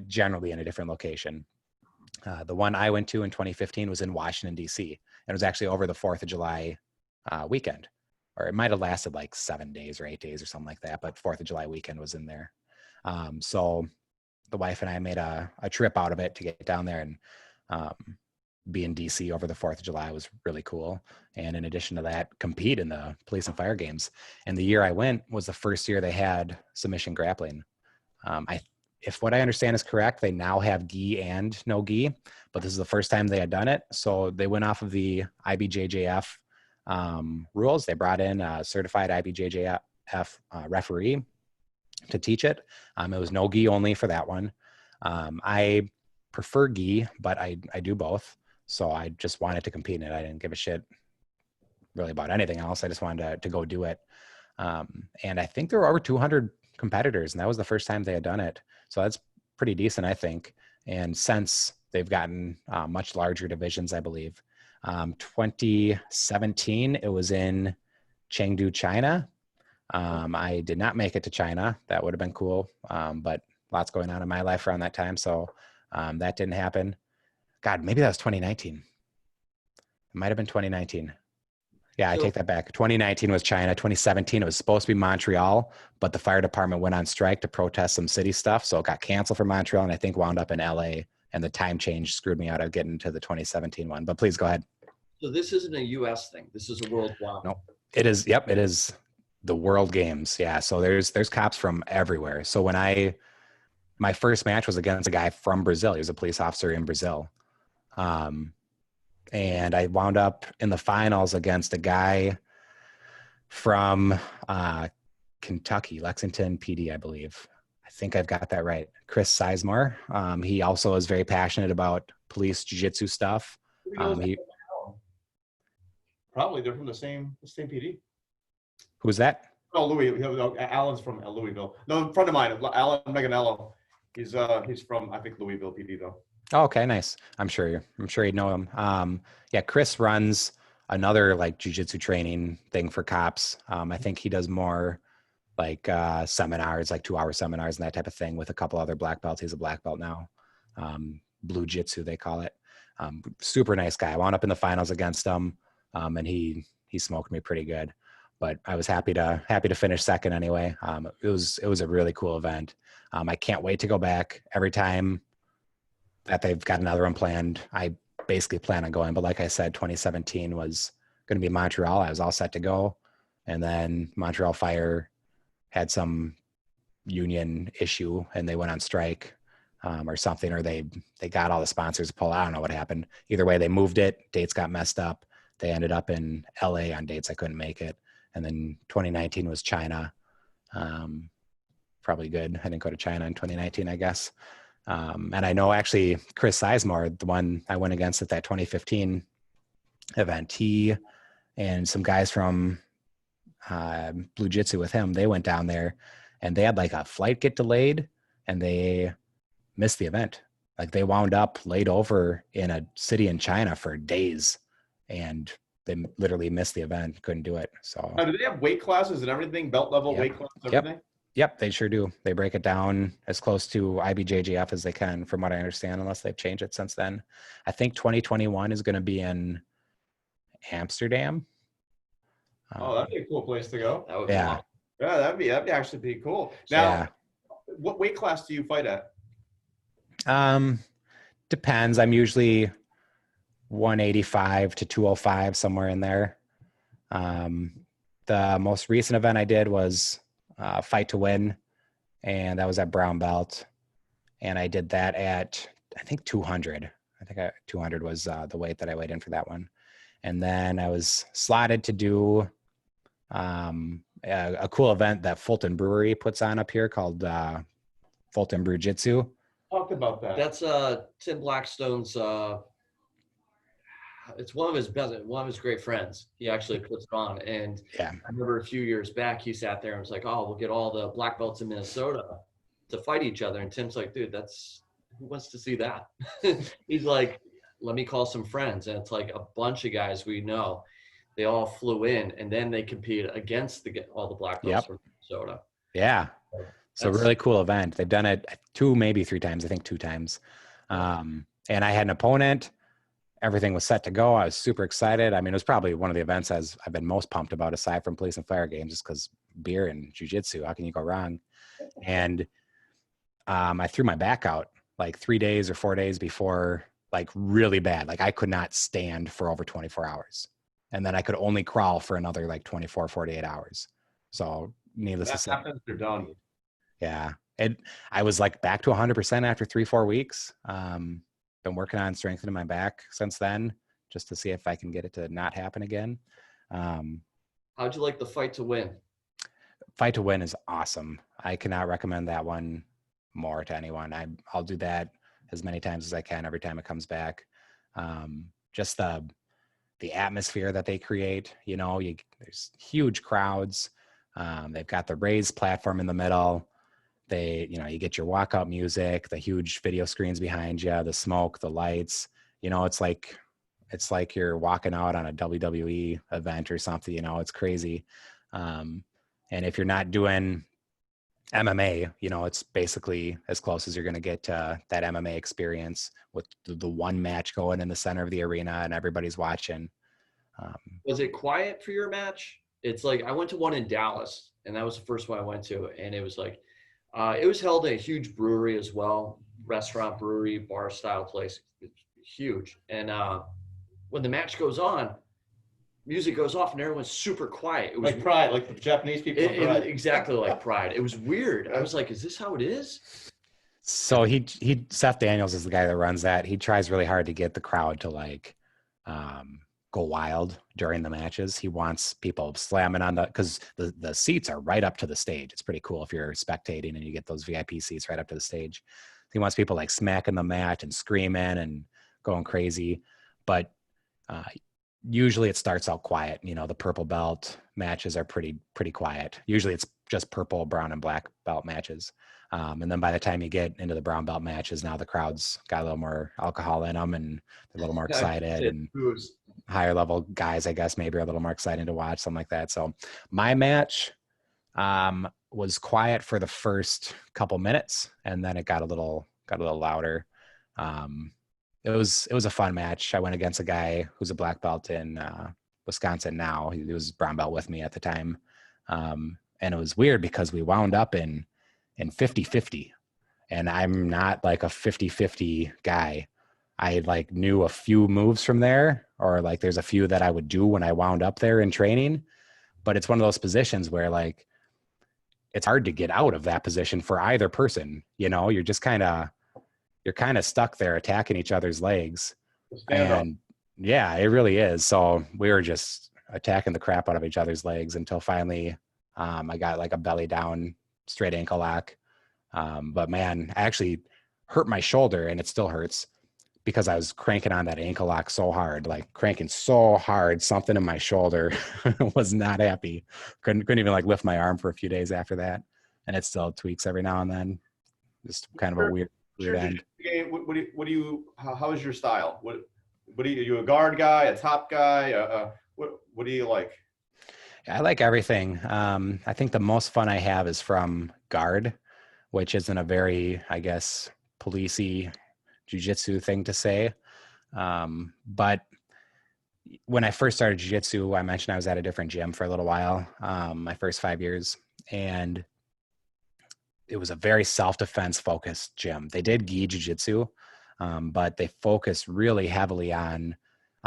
generally in a different location. The one I went to in 2015 was in Washington, D.C. And it was actually over the 4th of July weekend, or it might have lasted like 7 days or 8 days or something like that. But 4th of July weekend was in there. So the wife and I made a trip out of it to get down there, and be in DC over the 4th of July was really cool. And in addition to that, compete in the police and fire games. And the year I went was the first year they had submission grappling. If what I understand is correct, they now have gi and no gi, but this is the first time they had done it. So they went off of the IBJJF rules. They brought in a certified IBJJF referee to teach it. It was no gi only for that one. I prefer gi, but I do both. So I just wanted to compete in it. I didn't give a shit really about anything else. I just wanted to go do it. And I think there were over 200 competitors, and that was the first time they had done it. So that's pretty decent, I think. And since they've gotten much larger divisions, I believe. 2017, it was in Chengdu, China. I did not make it to China. That would have been cool. But lots going on in my life around that time. So that didn't happen. God, maybe that was 2019. It might have been 2019. Yeah, I take that back. 2019 was China. 2017, it was supposed to be Montreal, but the fire department went on strike to protest some city stuff. So it got canceled for Montreal, and I think wound up in LA, and the time change screwed me out of getting to the 2017 one. But please go ahead. So this isn't a US thing. This is a worldwide. No, it is. Yep, it is the World Games. Yeah, so there's cops from everywhere. So when my first match was against a guy from Brazil. He was a police officer in Brazil. And I wound up in the finals against a guy from Kentucky, Lexington PD, I believe. I think I've got that right. Chris Sizemore. He also is very passionate about police jiu-jitsu stuff. Probably they're from the same PD. Who's that? Oh, Alan's from Louisville. No, a friend of mine, Alan Meganello. He's from, I think, Louisville PD though. Oh, okay, nice. I'm sure you'd know him. Yeah, Chris runs another like jiu-jitsu training thing for cops. I think he does more like seminars, like 2-hour seminars and that type of thing with a couple other black belts. He's a black belt now. Blue Jitsu, they call it. Super nice guy. I wound up in the finals against him, and he smoked me pretty good. But I was happy to finish second anyway. It was a really cool event. I can't wait to go back. Every time that they've got another one planned, I basically plan on going. But like I said, 2017 was going to be Montreal. I was all set to go. And then Montreal Fire had some union issue and they went on strike or something, or they got all the sponsors to pull out. I don't know what happened. Either way, they moved it. Dates got messed up. They ended up in LA on dates I couldn't make it. And then 2019 was China. Probably good. I didn't go to China in 2019, I guess. And I know actually Chris Sizemore, the one I went against at that 2015 event, he and some guys from Blue Jitsu with him, they went down there and they had like a flight get delayed and they missed the event. Like they wound up laid over in a city in China for days and they literally missed the event, couldn't do it. So now, do they have weight classes and everything, belt level, weight classes, everything? Yep, they sure do. They break it down as close to IBJJF as they can, from what I understand, unless they've changed it since then. I think 2021 is going to be in Amsterdam. Oh, that'd be a cool place to go. That would be Yeah, that'd be actually be cool. Now, what weight class do you fight at? Depends. I'm usually 185 to 205, somewhere in there. The most recent event I did was Fight to Win, and that was at brown belt, and I did that at I think 200. I think 200 was the weight that I weighed in for that one. And then I was slotted to do a cool event that Fulton Brewery puts on up here called Fulton Brew Jitsu. Talk about that. That's Tim Blackstone's. It's one of his great friends. He actually puts it on, and yeah, I remember a few years back he sat there and was like, "Oh, we'll get all the black belts in Minnesota to fight each other." And Tim's like, "Dude, who wants to see that?" He's like, let me call some friends. And it's like a bunch of guys we know, they all flew in and then they compete against all the black belts from Minnesota. Yeah. So That's really cool event. They've done it 2, maybe 3 times. I think 2 times. And I had an opponent. Everything was set to go. I was super excited. I mean, it was probably one of the events I've been most pumped about aside from police and fire games, just because beer and jiu-jitsu, how can you go wrong? And I threw my back out like 3 days or 4 days before, like really bad. Like I could not stand for over 24 hours. And then I could only crawl for another like 24, 48 hours. So needless to say, happens, they're done. yeah. I was like back to 100% after 3-4 weeks. Been working on strengthening my back since then, just to see if I can get it to not happen again. How'd you like the fight to win? Fight to win is awesome. I cannot recommend that one more to anyone. I'll do that as many times as I can every time it comes back. Just the atmosphere that they create, there's huge crowds. They've got the raised platform in the middle. You get your walkout music, the huge video screens behind you, the smoke, the lights, it's like you're walking out on a WWE event or something, it's crazy. And if you're not doing MMA, it's basically as close as you're going to get to that MMA experience with the one match going in the center of the arena and everybody's watching. Was it quiet for your match? It's like, I went to one in Dallas and that was the first one I went to. And it was like, it was held at a huge brewery as well, restaurant, brewery, bar style place. It's huge. And when the match goes on, music goes off and everyone's super quiet. It was like Pride, like the Japanese people. Exactly like Pride. It was weird. I was like, is this how it is? So Seth Daniels is the guy that runs that. He tries really hard to get the crowd to like go wild during the matches. He wants people slamming on because the seats are right up to the stage. It's pretty cool if you're spectating and you get those VIP seats right up to the stage. He wants people like smacking the mat and screaming and going crazy. But usually it starts out quiet. The purple belt matches are pretty quiet. Usually it's just purple, brown, and black belt matches. And then by the time you get into the brown belt matches, now the crowd's got a little more alcohol in them and they're a little more excited. And higher level guys, I guess, maybe are a little more exciting to watch, something like that. So my match was quiet for the first couple minutes, and then it got a little louder. It was a fun match. I went against a guy who's a black belt in Wisconsin now. He was brown belt with me at the time. And it was weird because we wound up in 50-50. And I'm not like a 50-50 guy. I like knew a few moves from there, or like there's a few that I would do when I wound up there in training. But it's one of those positions where like it's hard to get out of that position for either person. You're just kind of stuck there attacking each other's legs. And yeah, it really is. So we were just attacking the crap out of each other's legs until finally I got like a belly down straight ankle lock. But man, I actually hurt my shoulder, and it still hurts because I was cranking on that ankle lock so hard, like cranking so hard, something in my shoulder was not happy. Couldn't even like lift my arm for a few days after that. And it still tweaks every now and then. Just kind of a weird end. How is your style? What are you a guard guy, a top guy? What do you like? I like everything. I think the most fun I have is from guard, which isn't a very, I guess, policey jiu-jitsu thing to say. But when I first started jiu-jitsu, I mentioned I was at a different gym for a little while, my first 5 years. And it was a very self-defense focused gym. They did gi jiu-jitsu, but they focused really heavily on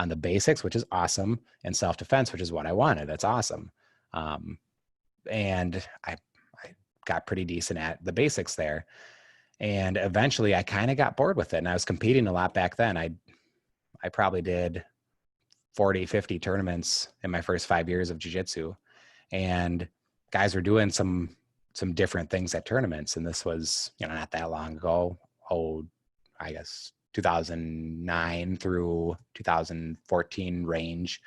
the basics, which is awesome, and self-defense, which is what I wanted. That's awesome. And I got pretty decent at the basics there. And eventually I kind of got bored with it. And I was competing a lot back then. I probably did 40, 50 tournaments in my first 5 years of jiu-jitsu. And guys were doing some different things at tournaments. And this was, not that long ago. I guess 2009 through 2014 range.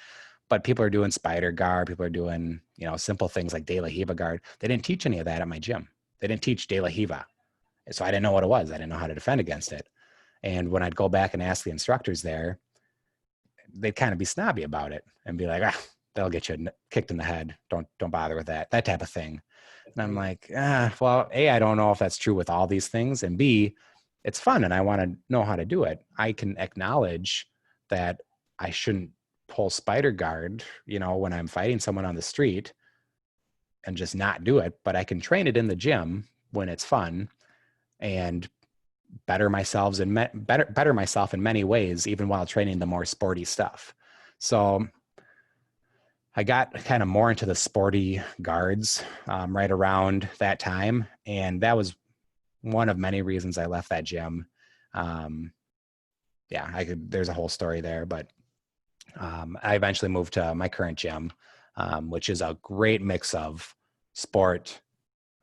But people are doing spider guard. People are doing, simple things like De La Hiva guard. They didn't teach any of that at my gym. They didn't teach De La Hiva. So I didn't know what it was. I didn't know how to defend against it. And when I'd go back and ask the instructors there, they'd kind of be snobby about it and be like, they'll get you kicked in the head. Don't bother with that type of thing. And I'm like, well, A, I don't know if that's true with all these things. And B, it's fun and I want to know how to do it. I can acknowledge that I shouldn't pull spider guard, when I'm fighting someone on the street and just not do it, but I can train it in the gym when it's fun and better myself in many ways, even while training the more sporty stuff. So I got kind of more into the sporty guards right around that time. And that was one of many reasons I left that gym. There's a whole story there, but I eventually moved to my current gym, which is a great mix of sport,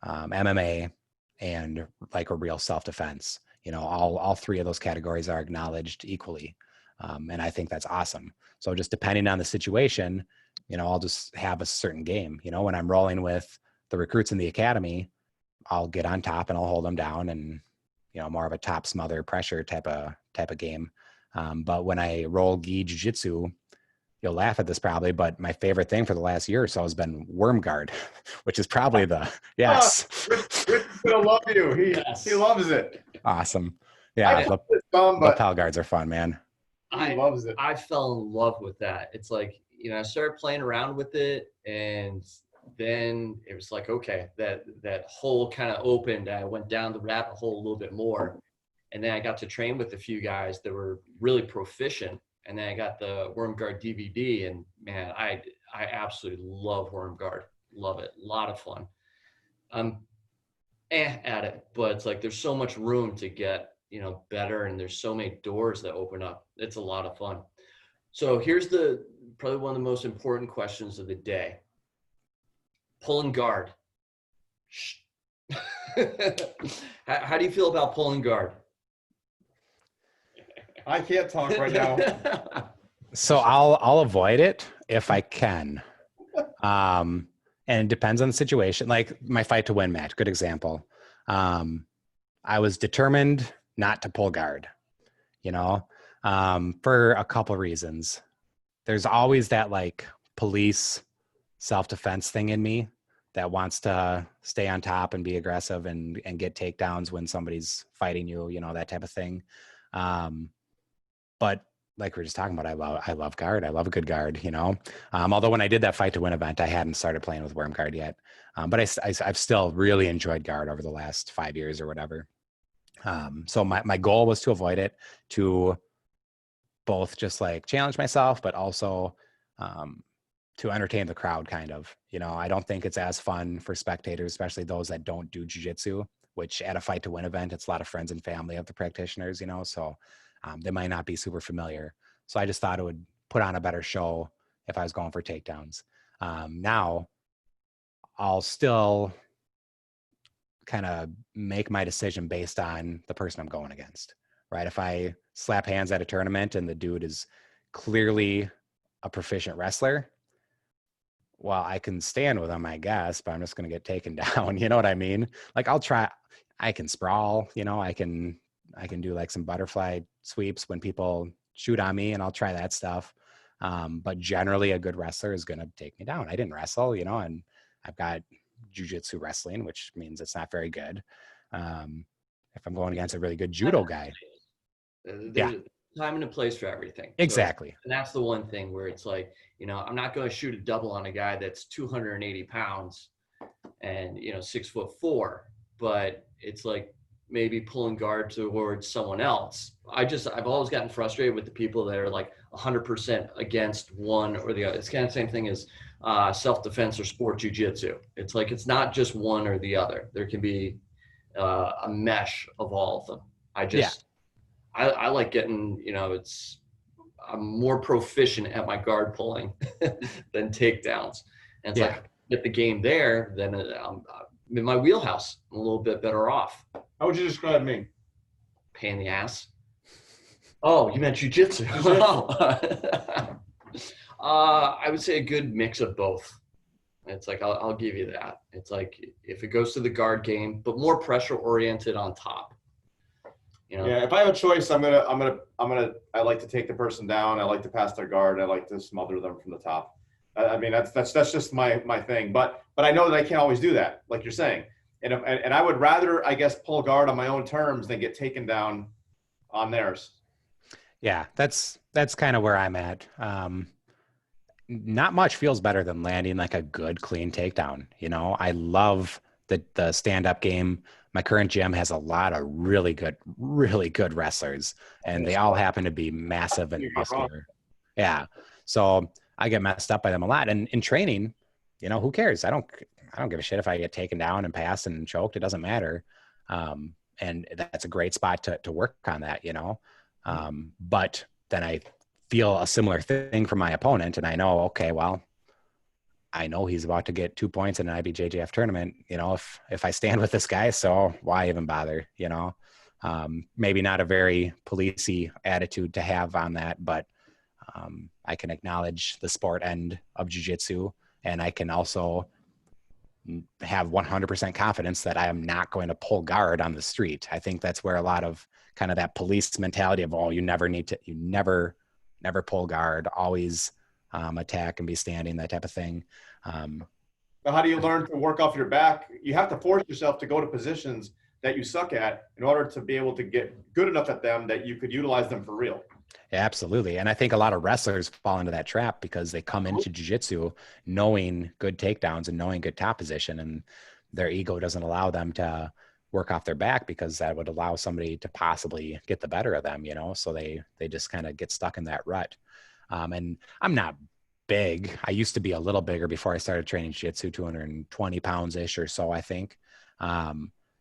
MMA, and like a real self-defense. All three of those categories are acknowledged equally. And I think that's awesome. So just depending on the situation, I'll just have a certain game. When I'm rolling with the recruits in the academy, I'll get on top and I'll hold them down and, more of a top smother pressure type of game. But when I roll gi jiu-jitsu, you'll laugh at this probably, but my favorite thing for the last year or so has been worm guard, which is probably yes. Rick's gonna love you. He loves it. Awesome. Yeah. Lapel guards are fun, man. He loves it. I fell in love with that. It's like, I started playing around with it and then it was like, okay, that hole kind of opened. I went down the rabbit hole a little bit more. And then I got to train with a few guys that were really proficient. And then I got the Worm Guard DVD, and man, I absolutely love Worm Guard. Love it. A lot of fun. I'm at it, but it's like there's so much room to get, better, and there's so many doors that open up. It's a lot of fun. So here's probably one of the most important questions of the day. Pulling guard. How do you feel about pulling guard? I can't talk right now. So I'll avoid it if I can. And it depends on the situation. Like my fight to win match, good example. I was determined not to pull guard, for a couple of reasons. There's always that like police self-defense thing in me that wants to stay on top and be aggressive and get takedowns when somebody's fighting you, that type of thing. But like we were just talking about, I love guard. I love a good guard, although when I did that fight to win event, I hadn't started playing with worm guard yet. But I've still really enjoyed guard over the last 5 years or whatever. So my goal was to avoid it, to both just like challenge myself, but also to entertain the crowd kind of. I don't think it's as fun for spectators, especially those that don't do jiu-jitsu, which at a fight to win event, it's a lot of friends and family of the practitioners, so they might not be super familiar. So I just thought it would put on a better show if I was going for takedowns. Now I'll still kind of make my decision based on the person I'm going against, right? If I slap hands at a tournament and the dude is clearly a proficient wrestler, well, I can stand with him, I guess, but I'm just going to get taken down. You know what I mean? Like I can sprawl, I can do like some butterfly sweeps when people shoot on me, and I'll try that stuff. But generally a good wrestler is going to take me down. I didn't wrestle, and I've got jiu-jitsu wrestling, which means it's not very good. If I'm going against a really good judo guy. There's a time and a place for everything. Exactly. So, and that's the one thing where it's like, I'm not going to shoot a double on a guy that's 280 pounds and, 6'4", but it's like maybe pulling guard towards someone else. I've always gotten frustrated with the people that are like 100% against one or the other. It's kind of the same thing as self-defense or sport jiu-jitsu. It's like, it's not just one or the other. There can be a mesh of all of them. I like getting, I'm more proficient at my guard pulling than takedowns. And it's like, get the game there, then I'm in my wheelhouse. I'm a little bit better off. How would you describe me? Pain in the ass. Oh, you meant jiu-jitsu. I would say a good mix of both. It's like, I'll give you that. It's like, if it goes to the guard game, but more pressure oriented on top. You know? Yeah, if I have a choice, I like to take the person down. I like to pass their guard. I like to smother them from the top. I mean, that's just my thing. But I know that I can't always do that, like you're saying. And I would rather, I guess, pull guard on my own terms than get taken down on theirs. Yeah, that's kind of where I'm at. Not much feels better than landing like a good, clean takedown. You know, I love the stand-up game. My current gym has a lot of really good wrestlers, and they all happen to be massive and muscular. Yeah. So I get messed up by them a lot. And in training, you know, who cares? I don't give a shit if I get taken down and passed and choked. It doesn't matter. And that's a great spot to work on that, you know. But then I feel a similar thing from my opponent, and I know, okay, well, I know he's about to get 2 points in an IBJJF tournament. You know, if I stand with this guy, so why even bother? You know, maybe not a very policey attitude to have on that, but I can acknowledge the sport end of jiu-jitsu, and I can also have 100% confidence that I am not going to pull guard on the street. I think that's where a lot of kind of that police mentality of, oh, you never pull guard, always attack and be standing, that type of thing. But how do you learn to work off your back? You have to force yourself to go to positions that you suck at in order to be able to get good enough at them that you could utilize them for real. Yeah, absolutely. And I think a lot of wrestlers fall into that trap because they come into jiu-jitsu knowing good takedowns and knowing good top position, and their ego doesn't allow them to work off their back because that would allow somebody to possibly get the better of them, you know? So they just kind of get stuck in that rut. And I'm not big. I used to be a little bigger before I started training jiu-jitsu, 220 pounds ish or so, I think.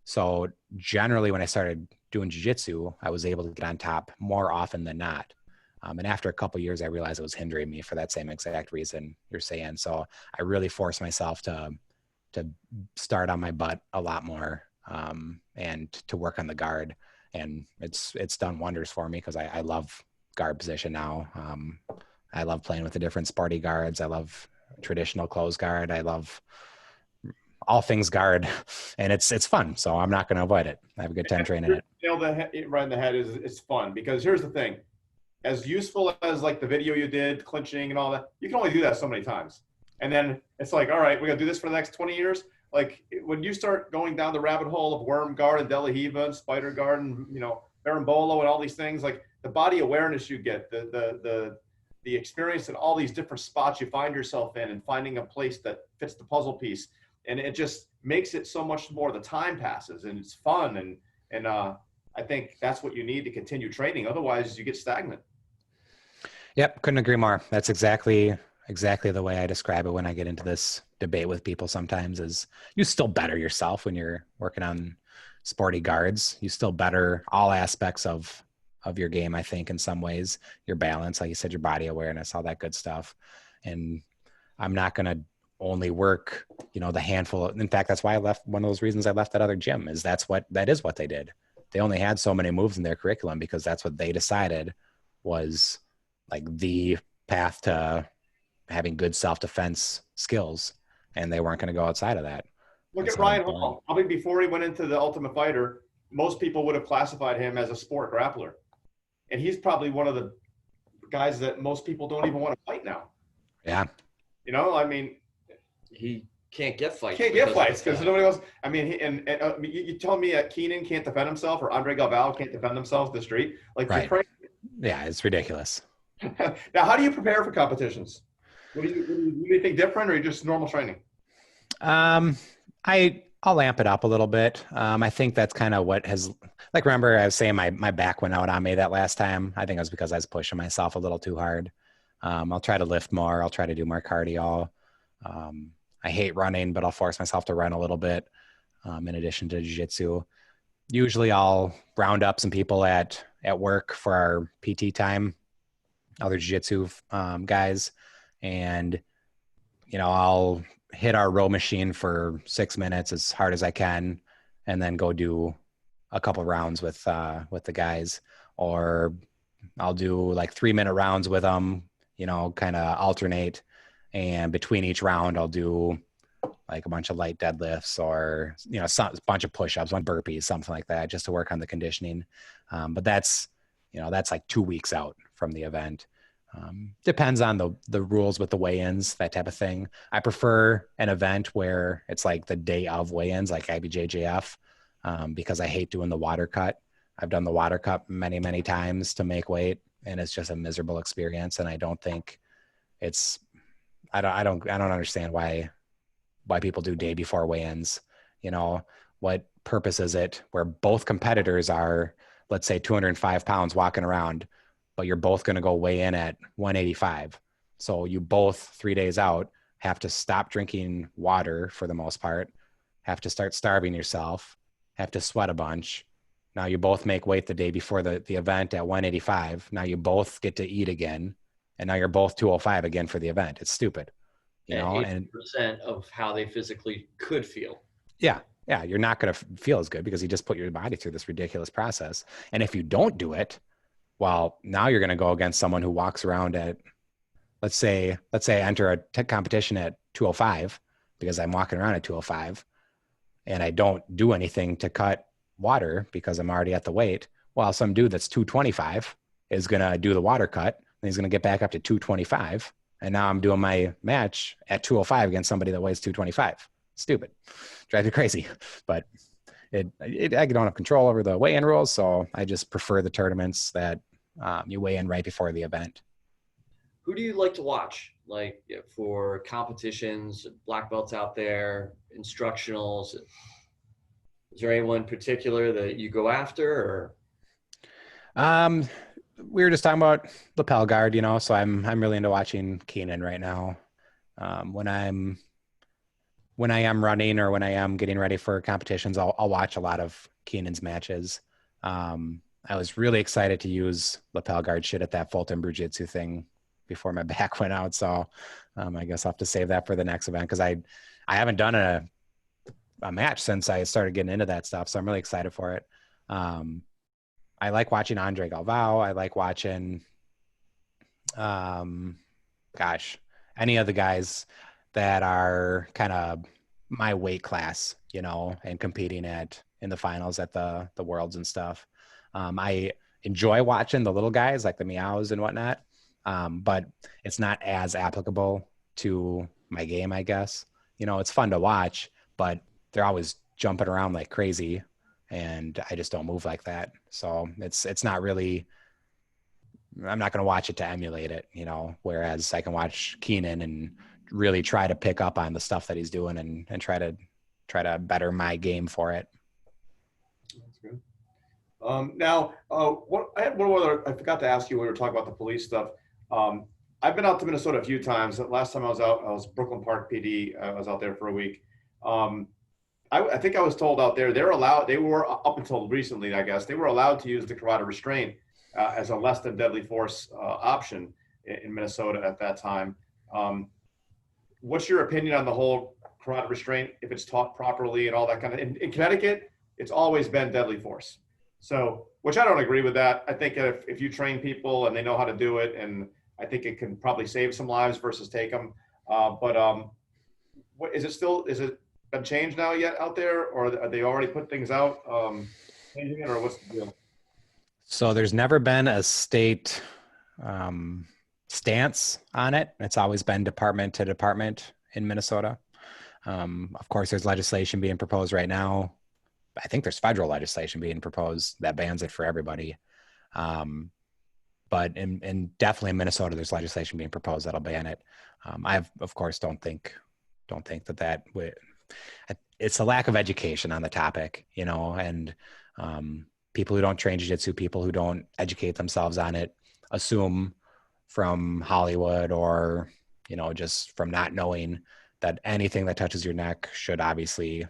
So generally when I started doing jiu-jitsu, I was able to get on top more often than not. And after a couple of years, I realized it was hindering me for that same exact reason you're saying. So I really forced myself to start on my butt a lot more, and to work on the guard. And it's done wonders for me because I love guard position now. I love playing with the different sporty guards. I love traditional close guard. I love all things guard, and it's fun. So I'm not going to avoid it. I have a good time training it. Nail right in the head is it's fun because here's the thing. As useful as like the video you did, clinching and all that, you can only do that so many times. And then it's like, all right, we got to do this for the next 20 years. Like when you start going down the rabbit hole of worm guard and Delahiva and spider guard and, you know, Berimbolo and all these things, like the body awareness you get, the experience in all these different spots you find yourself in and finding a place that fits the puzzle piece. And it just makes it so much more, the time passes and it's fun. And I think that's what you need to continue training. Otherwise you get stagnant. Yep. Couldn't agree more. That's exactly the way I describe it when I get into this debate with people sometimes. Is you still better yourself when you're working on sporty guards. You still better all aspects of your game, I think, in some ways. Your balance, like you said, your body awareness, all that good stuff. And I'm not going to only work, you know, the handful. In fact, that's why I left. One of those reasons I left that other gym is that is what they did. They only had so many moves in their curriculum because that's what they decided was like the path to having good self-defense skills. And they weren't going to go outside of that. Look at Ryan Hall. I mean, before he went into the Ultimate Fighter, most people would have classified him as a sport grappler. And he's probably one of the guys that most people don't even want to fight now. Yeah. You know, I mean, he can't get fights. Can't get fights because nobody else. I mean, you tell me Keenan can't defend himself or Andre Galvao can't defend themselves in the street. Like, right. Yeah, it's ridiculous. Now, how do you prepare for competitions? What do you do anything different, or you just normal training? I'll amp it up a little bit. I think that's kind of what has, like, remember I was saying my back went out on me that last time. I think it was because I was pushing myself a little too hard. I'll try to lift more. I'll try to do more cardio. I hate running, but I'll force myself to run a little bit. In addition to jiu-jitsu, usually I'll round up some people at work for our PT time, other jiu-jitsu guys, and I'll hit our row machine for 6 minutes as hard as I can, and then go do a couple rounds with the guys, or I'll do like 3-minute rounds with them, kind of alternate. And between each round, I'll do like a bunch of light deadlifts or, you know, a bunch of push-ups, one burpees, something like that, just to work on the conditioning. But that's, you know, that's like 2 weeks out from the event. Depends on the rules with the weigh-ins, that type of thing. I prefer an event where it's like the day of weigh-ins, like IBJJF, because I hate doing the water cut. I've done the water cut many, many times to make weight, and it's just a miserable experience. And I don't think it's, I don't understand why people do day before weigh-ins. You know, what purpose is it where both competitors are, let's say 205 pounds walking around, but you're both going to go weigh in at 185. So you both 3 days out have to stop drinking water for the most part, have to start starving yourself, have to sweat a bunch. Now you both make weight the day before the event at 185. Now you both get to eat again. And now you're both 205 again for the event. It's stupid, you know, and 80% of how they physically could feel. Yeah. You're not going to feel as good because you just put your body through this ridiculous process. And if you don't do it, well, now you're going to go against someone who walks around at, let's say I enter a tech competition at 205 because I'm walking around at 205 and I don't do anything to cut water because I'm already at the weight. Well, some dude that's 225 is going to do the water cut and he's going to get back up to 225. And now I'm doing my match at 205 against somebody that weighs 225. Stupid. Drive you crazy. But I don't have control over the weigh-in rules, so I just prefer the tournaments that you weigh in right before the event. Who do you like to watch? Like for competitions, black belts out there, instructionals? Is there anyone in particular that you go after, or? We were just talking about lapel guard, you know, so I'm really into watching Keenan right now. When I am running or when I am getting ready for competitions, I'll watch a lot of Keenan's matches. I was really excited to use lapel guard shit at that Fulton Jiu-jitsu thing before my back went out. So I guess I'll have to save that for the next event because I haven't done a match since I started getting into that stuff. So I'm really excited for it. I like watching Andre Galvao. I like watching, any of the guys that are kind of my weight class, you know, and competing in the finals at the worlds and stuff. I enjoy watching the little guys like the Meows and whatnot. But it's not as applicable to my game, I guess. You know, it's fun to watch, but they're always jumping around like crazy and I just don't move like that. So it's not really, I'm not going to watch it to emulate it, you know, whereas I can watch Keenan and really try to pick up on the stuff that he's doing and try to better my game for it. That's good. Now, I had one other, I forgot to ask you when we were talking about the police stuff. I've been out to Minnesota a few times. Last time I was out, I was Brooklyn Park PD. I was out there for a week. I think I was told out there, they were up until recently, I guess, they were allowed to use the carotid restraint as a less than deadly force option in Minnesota at that time. What's your opinion on the whole carotid restraint, if it's taught properly and all that kind of, in Connecticut, it's always been deadly force. So, which I don't agree with that. I think if you train people and they know how to do it, and I think it can probably save some lives versus take them. What is it been changed now yet out there, or are they already put things out changing it, or what's the deal? So there's never been a state stance on it. It's always been department to department in Minnesota. Of course, there's legislation being proposed right now. I think there's federal legislation being proposed that bans it for everybody. But in definitely in Minnesota, there's legislation being proposed that'll ban it. I of course don't think that it's a lack of education on the topic, you know, and people who don't train jiu-jitsu, people who don't educate themselves on it, assume from Hollywood or, you know, just from not knowing that anything that touches your neck should obviously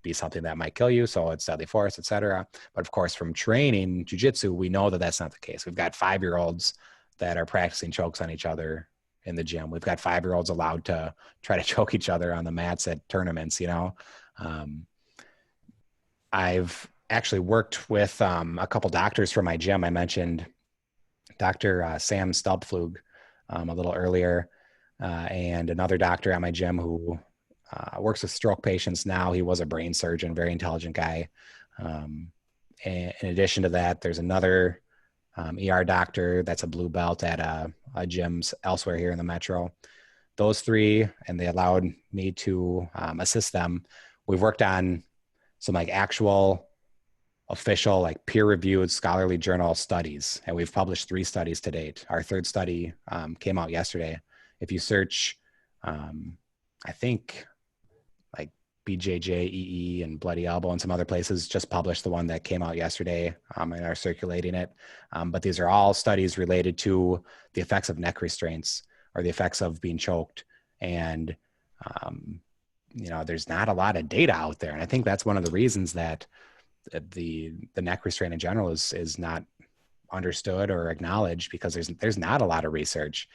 be something that might kill you. So it's deadly force, etc. But of course, from training jiu-jitsu, we know that that's not the case. We've got 5-year-olds that are practicing chokes on each other in the gym. We've got 5-year-olds allowed to try to choke each other on the mats at tournaments, you know. I've actually worked with a couple doctors from my gym. I mentioned Dr. Sam Stubflug a little earlier, and another doctor at my gym who works with stroke patients now. He was a brain surgeon, very intelligent guy. And in addition to that, there's another ER doctor that's a blue belt at a gym elsewhere here in the metro. Those three, and they allowed me to assist them. We've worked on some like actual official, like peer-reviewed scholarly journal studies, and we've published 3 studies to date. Our third study came out yesterday. If you search, I think like BJJ, EE, and Bloody Elbow and some other places just published the one that came out yesterday and are circulating it. But these are all studies related to the effects of neck restraints or the effects of being choked. And, there's not a lot of data out there. And I think that's one of the reasons that the neck restraint in general is not understood or acknowledged, because there's not a lot of research.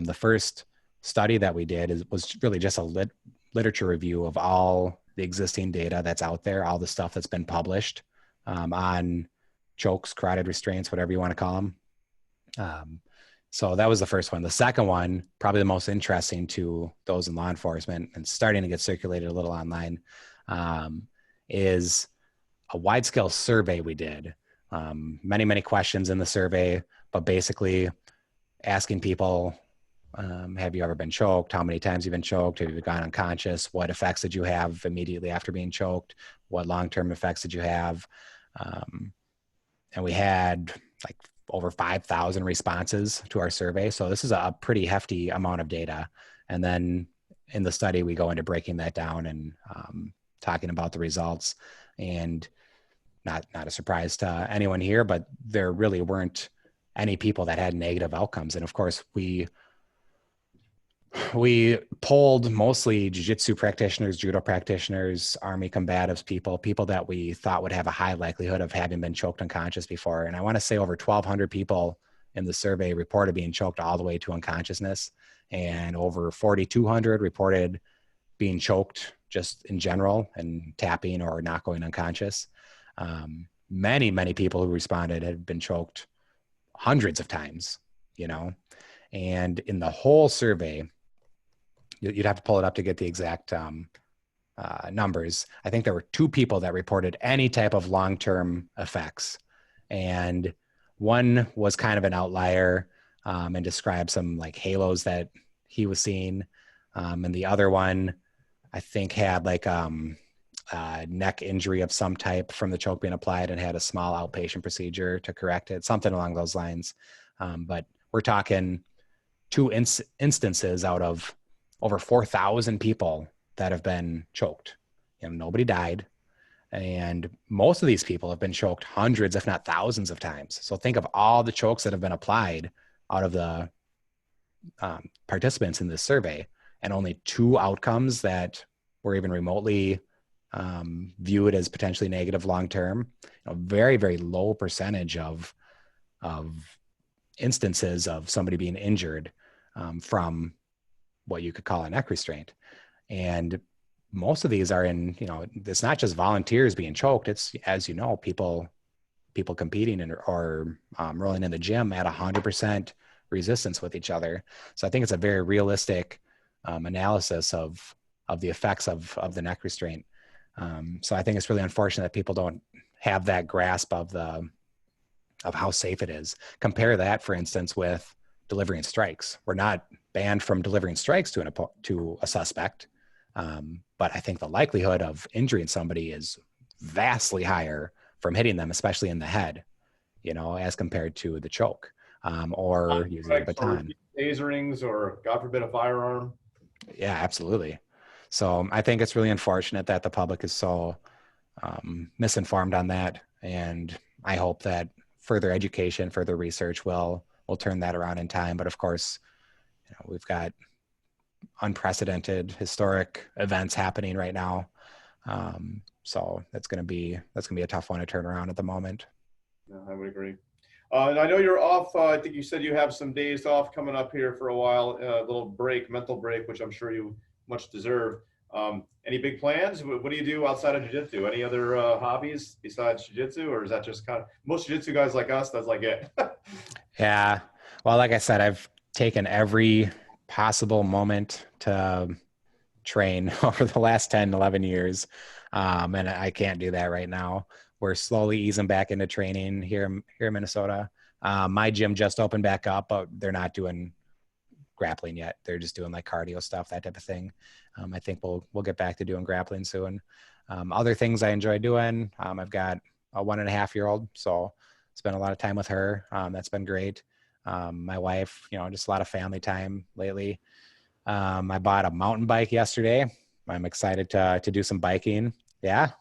The first study that we did was really just a literature review of all the existing data that's out there, all the stuff that's been published on chokes, carotid restraints, whatever you want to call them. So that was the first one. The second one, probably the most interesting to those in law enforcement and starting to get circulated a little online, is a wide-scale survey we did. Many, many questions in the survey, but basically asking people, have you ever been choked? How many times have you been choked? Have you gone unconscious? What effects did you have immediately after being choked? What long-term effects did you have? And we had like over 5,000 responses to our survey. So this is a pretty hefty amount of data. And then in the study, we go into breaking that down and talking about the results. And not a surprise to anyone here, but there really weren't any people that had negative outcomes. And of course, we polled mostly jiu-jitsu practitioners, judo practitioners, Army combatives, people that we thought would have a high likelihood of having been choked unconscious before. And I want to say over 1,200 people in the survey reported being choked all the way to unconsciousness, and over 4,200 reported being choked just in general and tapping or not going unconscious. Many, many people who responded had been choked hundreds of times, and in the whole survey, you'd have to pull it up to get the exact numbers. I think there were 2 people that reported any type of long-term effects. And one was kind of an outlier and described some like halos that he was seeing. And the other one, I think, had like neck injury of some type from the choke being applied and had a small outpatient procedure to correct it, something along those lines. But we're talking 2 instances out of over 4,000 people that have been choked. Nobody died. And most of these people have been choked hundreds, if not thousands of times. So think of all the chokes that have been applied out of the participants in this survey, and only 2 outcomes that were even remotely viewed as potentially negative long-term. Very, very low percentage of instances of somebody being injured from what you could call a neck restraint. And most of these are in, it's not just volunteers being choked. It's, as people competing or rolling in the gym at 100% resistance with each other. So I think it's a very realistic analysis of the effects of the neck restraint. So I think it's really unfortunate that people don't have that grasp of how safe it is. Compare that, for instance, with delivering strikes. We're not banned from delivering strikes to a suspect, but I think the likelihood of injuring somebody is vastly higher from hitting them, especially in the head, as compared to the choke or using a baton. Taserings or, God forbid, a firearm. Yeah, absolutely. So I think it's really unfortunate that the public is so misinformed on that. And I hope that further education, further research will turn that around in time. But of course, we've got unprecedented historic events happening right now. So that's going to be a tough one to turn around at the moment. Yeah, I would agree. And I know you're off. I think you said you have some days off coming up here for a while, a little break, mental break, which I'm sure you much deserve. Any big plans? What do you do outside of jiu-jitsu? Any other hobbies besides jiu-jitsu, or is that just kind of most jiu-jitsu guys like us? That's like it. Yeah. Well, like I said, I've taken every possible moment to train over the last 10, 11 years. And I can't do that right now. We're slowly easing back into training here in Minnesota. My gym just opened back up, but they're not doing grappling yet. They're just doing like cardio stuff, that type of thing. I think we'll get back to doing grappling soon. Other things I enjoy doing. I've got a 1.5-year-old, so spent a lot of time with her. That's been great. My wife, just a lot of family time lately. I bought a mountain bike yesterday. I'm excited to do some biking. Yeah.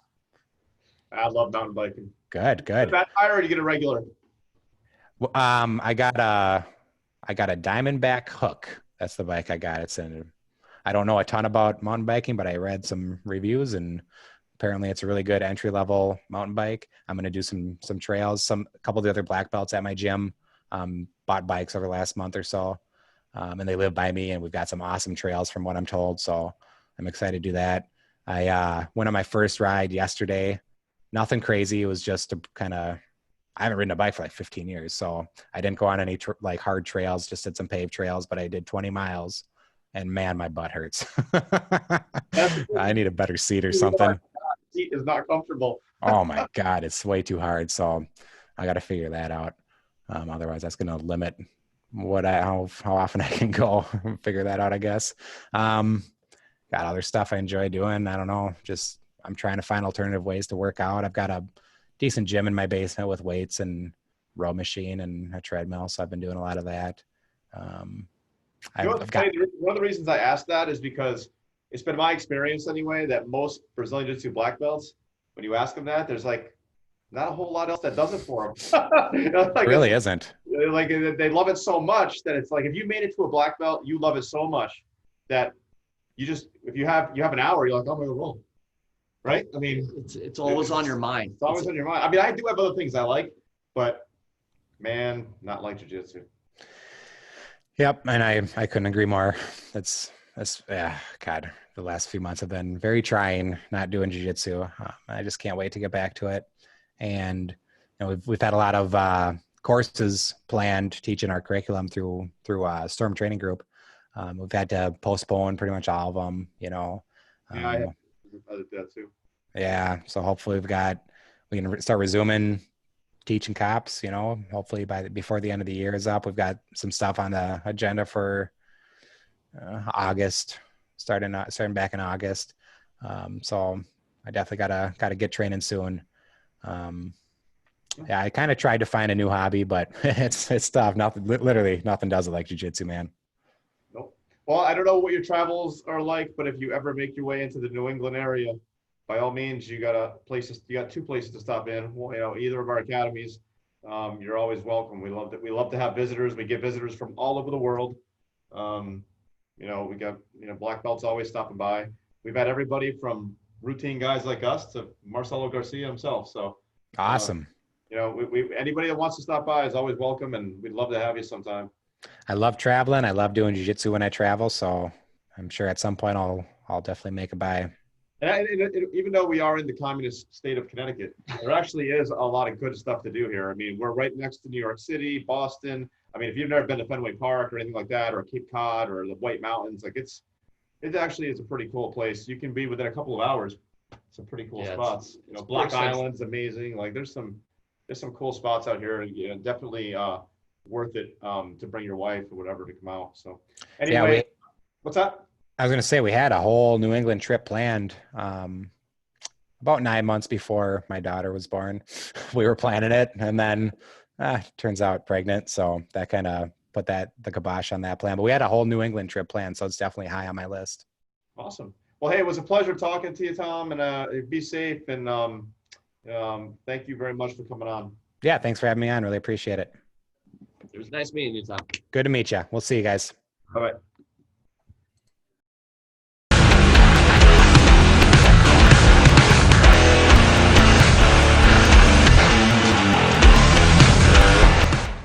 I love mountain biking. Good. That tire, or you get a regular? I got a Diamondback hook. That's the bike I got. I don't know a ton about mountain biking, but I read some reviews and apparently it's a really good entry level mountain bike. I'm going to do some trails. A couple of the other black belts at my gym bought bikes over the last month or so. And they live by me and we've got some awesome trails from what I'm told. So I'm excited to do that. I went on my first ride yesterday. Nothing crazy. It was just to I haven't ridden a bike for like 15 years. So I didn't go on any hard trails, just did some paved trails, but I did 20 miles and man, my butt hurts. I need a better seat or something. Seat is not comfortable. Oh my God. It's way too hard. So I got to figure that out. Otherwise that's going to limit how often I can go. Figure that out, I guess. Got other stuff I enjoy doing. I don't know. I'm trying to find alternative ways to work out. I've got a decent gym in my basement with weights and row machine and a treadmill. So I've been doing a lot of that. One of the reasons I asked that is because it's been my experience anyway, that most Brazilian Jiu-Jitsu black belts, when you ask them that, there's like not a whole lot else that does it for them. It really isn't. Like they love it so much that it's like, if you made it to a black belt, you love it so much that if you have an hour, you're like, oh my God, right? I mean, it's always on your mind. It's always on your mind. I mean, I do have other things I like, but man, not like jiu-jitsu. Yep. And I couldn't agree more. That's God, the last few months have been very trying, not doing jiu-jitsu. I just can't wait to get back to it. And we've had a lot of courses planned teaching our curriculum through Storm Training Group. We've had to postpone pretty much all of them, Yeah, I did that too. Yeah. So hopefully we can start resuming teaching cops, hopefully before the end of the year is up. We've got some stuff on the agenda for August, starting back in August. So I definitely gotta get training soon. Yeah, I kind of tried to find a new hobby, but it's tough. Literally nothing does it like jiu-jitsu, man. Nope. Well, I don't know what your travels are like, but if you ever make your way into the New England area, by all means, you got 2 places to stop in. Either of our academies. You're always welcome. We love to have visitors. We get visitors from all over the world. We got black belts always stopping by. We've had everybody from routine guys like us to Marcelo Garcia himself. So awesome. Anybody that wants to stop by is always welcome, and we'd love to have you sometime. I love traveling. I love doing jiu-jitsu when I travel. So I'm sure at some point I'll definitely make a by. And even though we are in the communist state of Connecticut, there actually is a lot of good stuff to do here. I mean, we're right next to New York City, Boston. I mean, if you've never been to Fenway Park or anything like that, or Cape Cod or the White Mountains, like it actually is a pretty cool place. You can be within a couple of hours. Some pretty cool spots. Block Island's amazing. Like there's some cool spots out here, and definitely worth it to bring your wife or whatever to come out. So anyway, what's that? I was going to say, we had a whole New England trip planned about 9 months before my daughter was born. We were planning it, and then turns out pregnant. So that kind of put the kibosh on that plan. But we had a whole New England trip planned, so it's definitely high on my list. Awesome. Well, hey, it was a pleasure talking to you, Tom, and be safe. And thank you very much for coming on. Yeah, thanks for having me on. Really appreciate it. It was nice meeting you, Tom. Good to meet you. We'll see you guys. All right.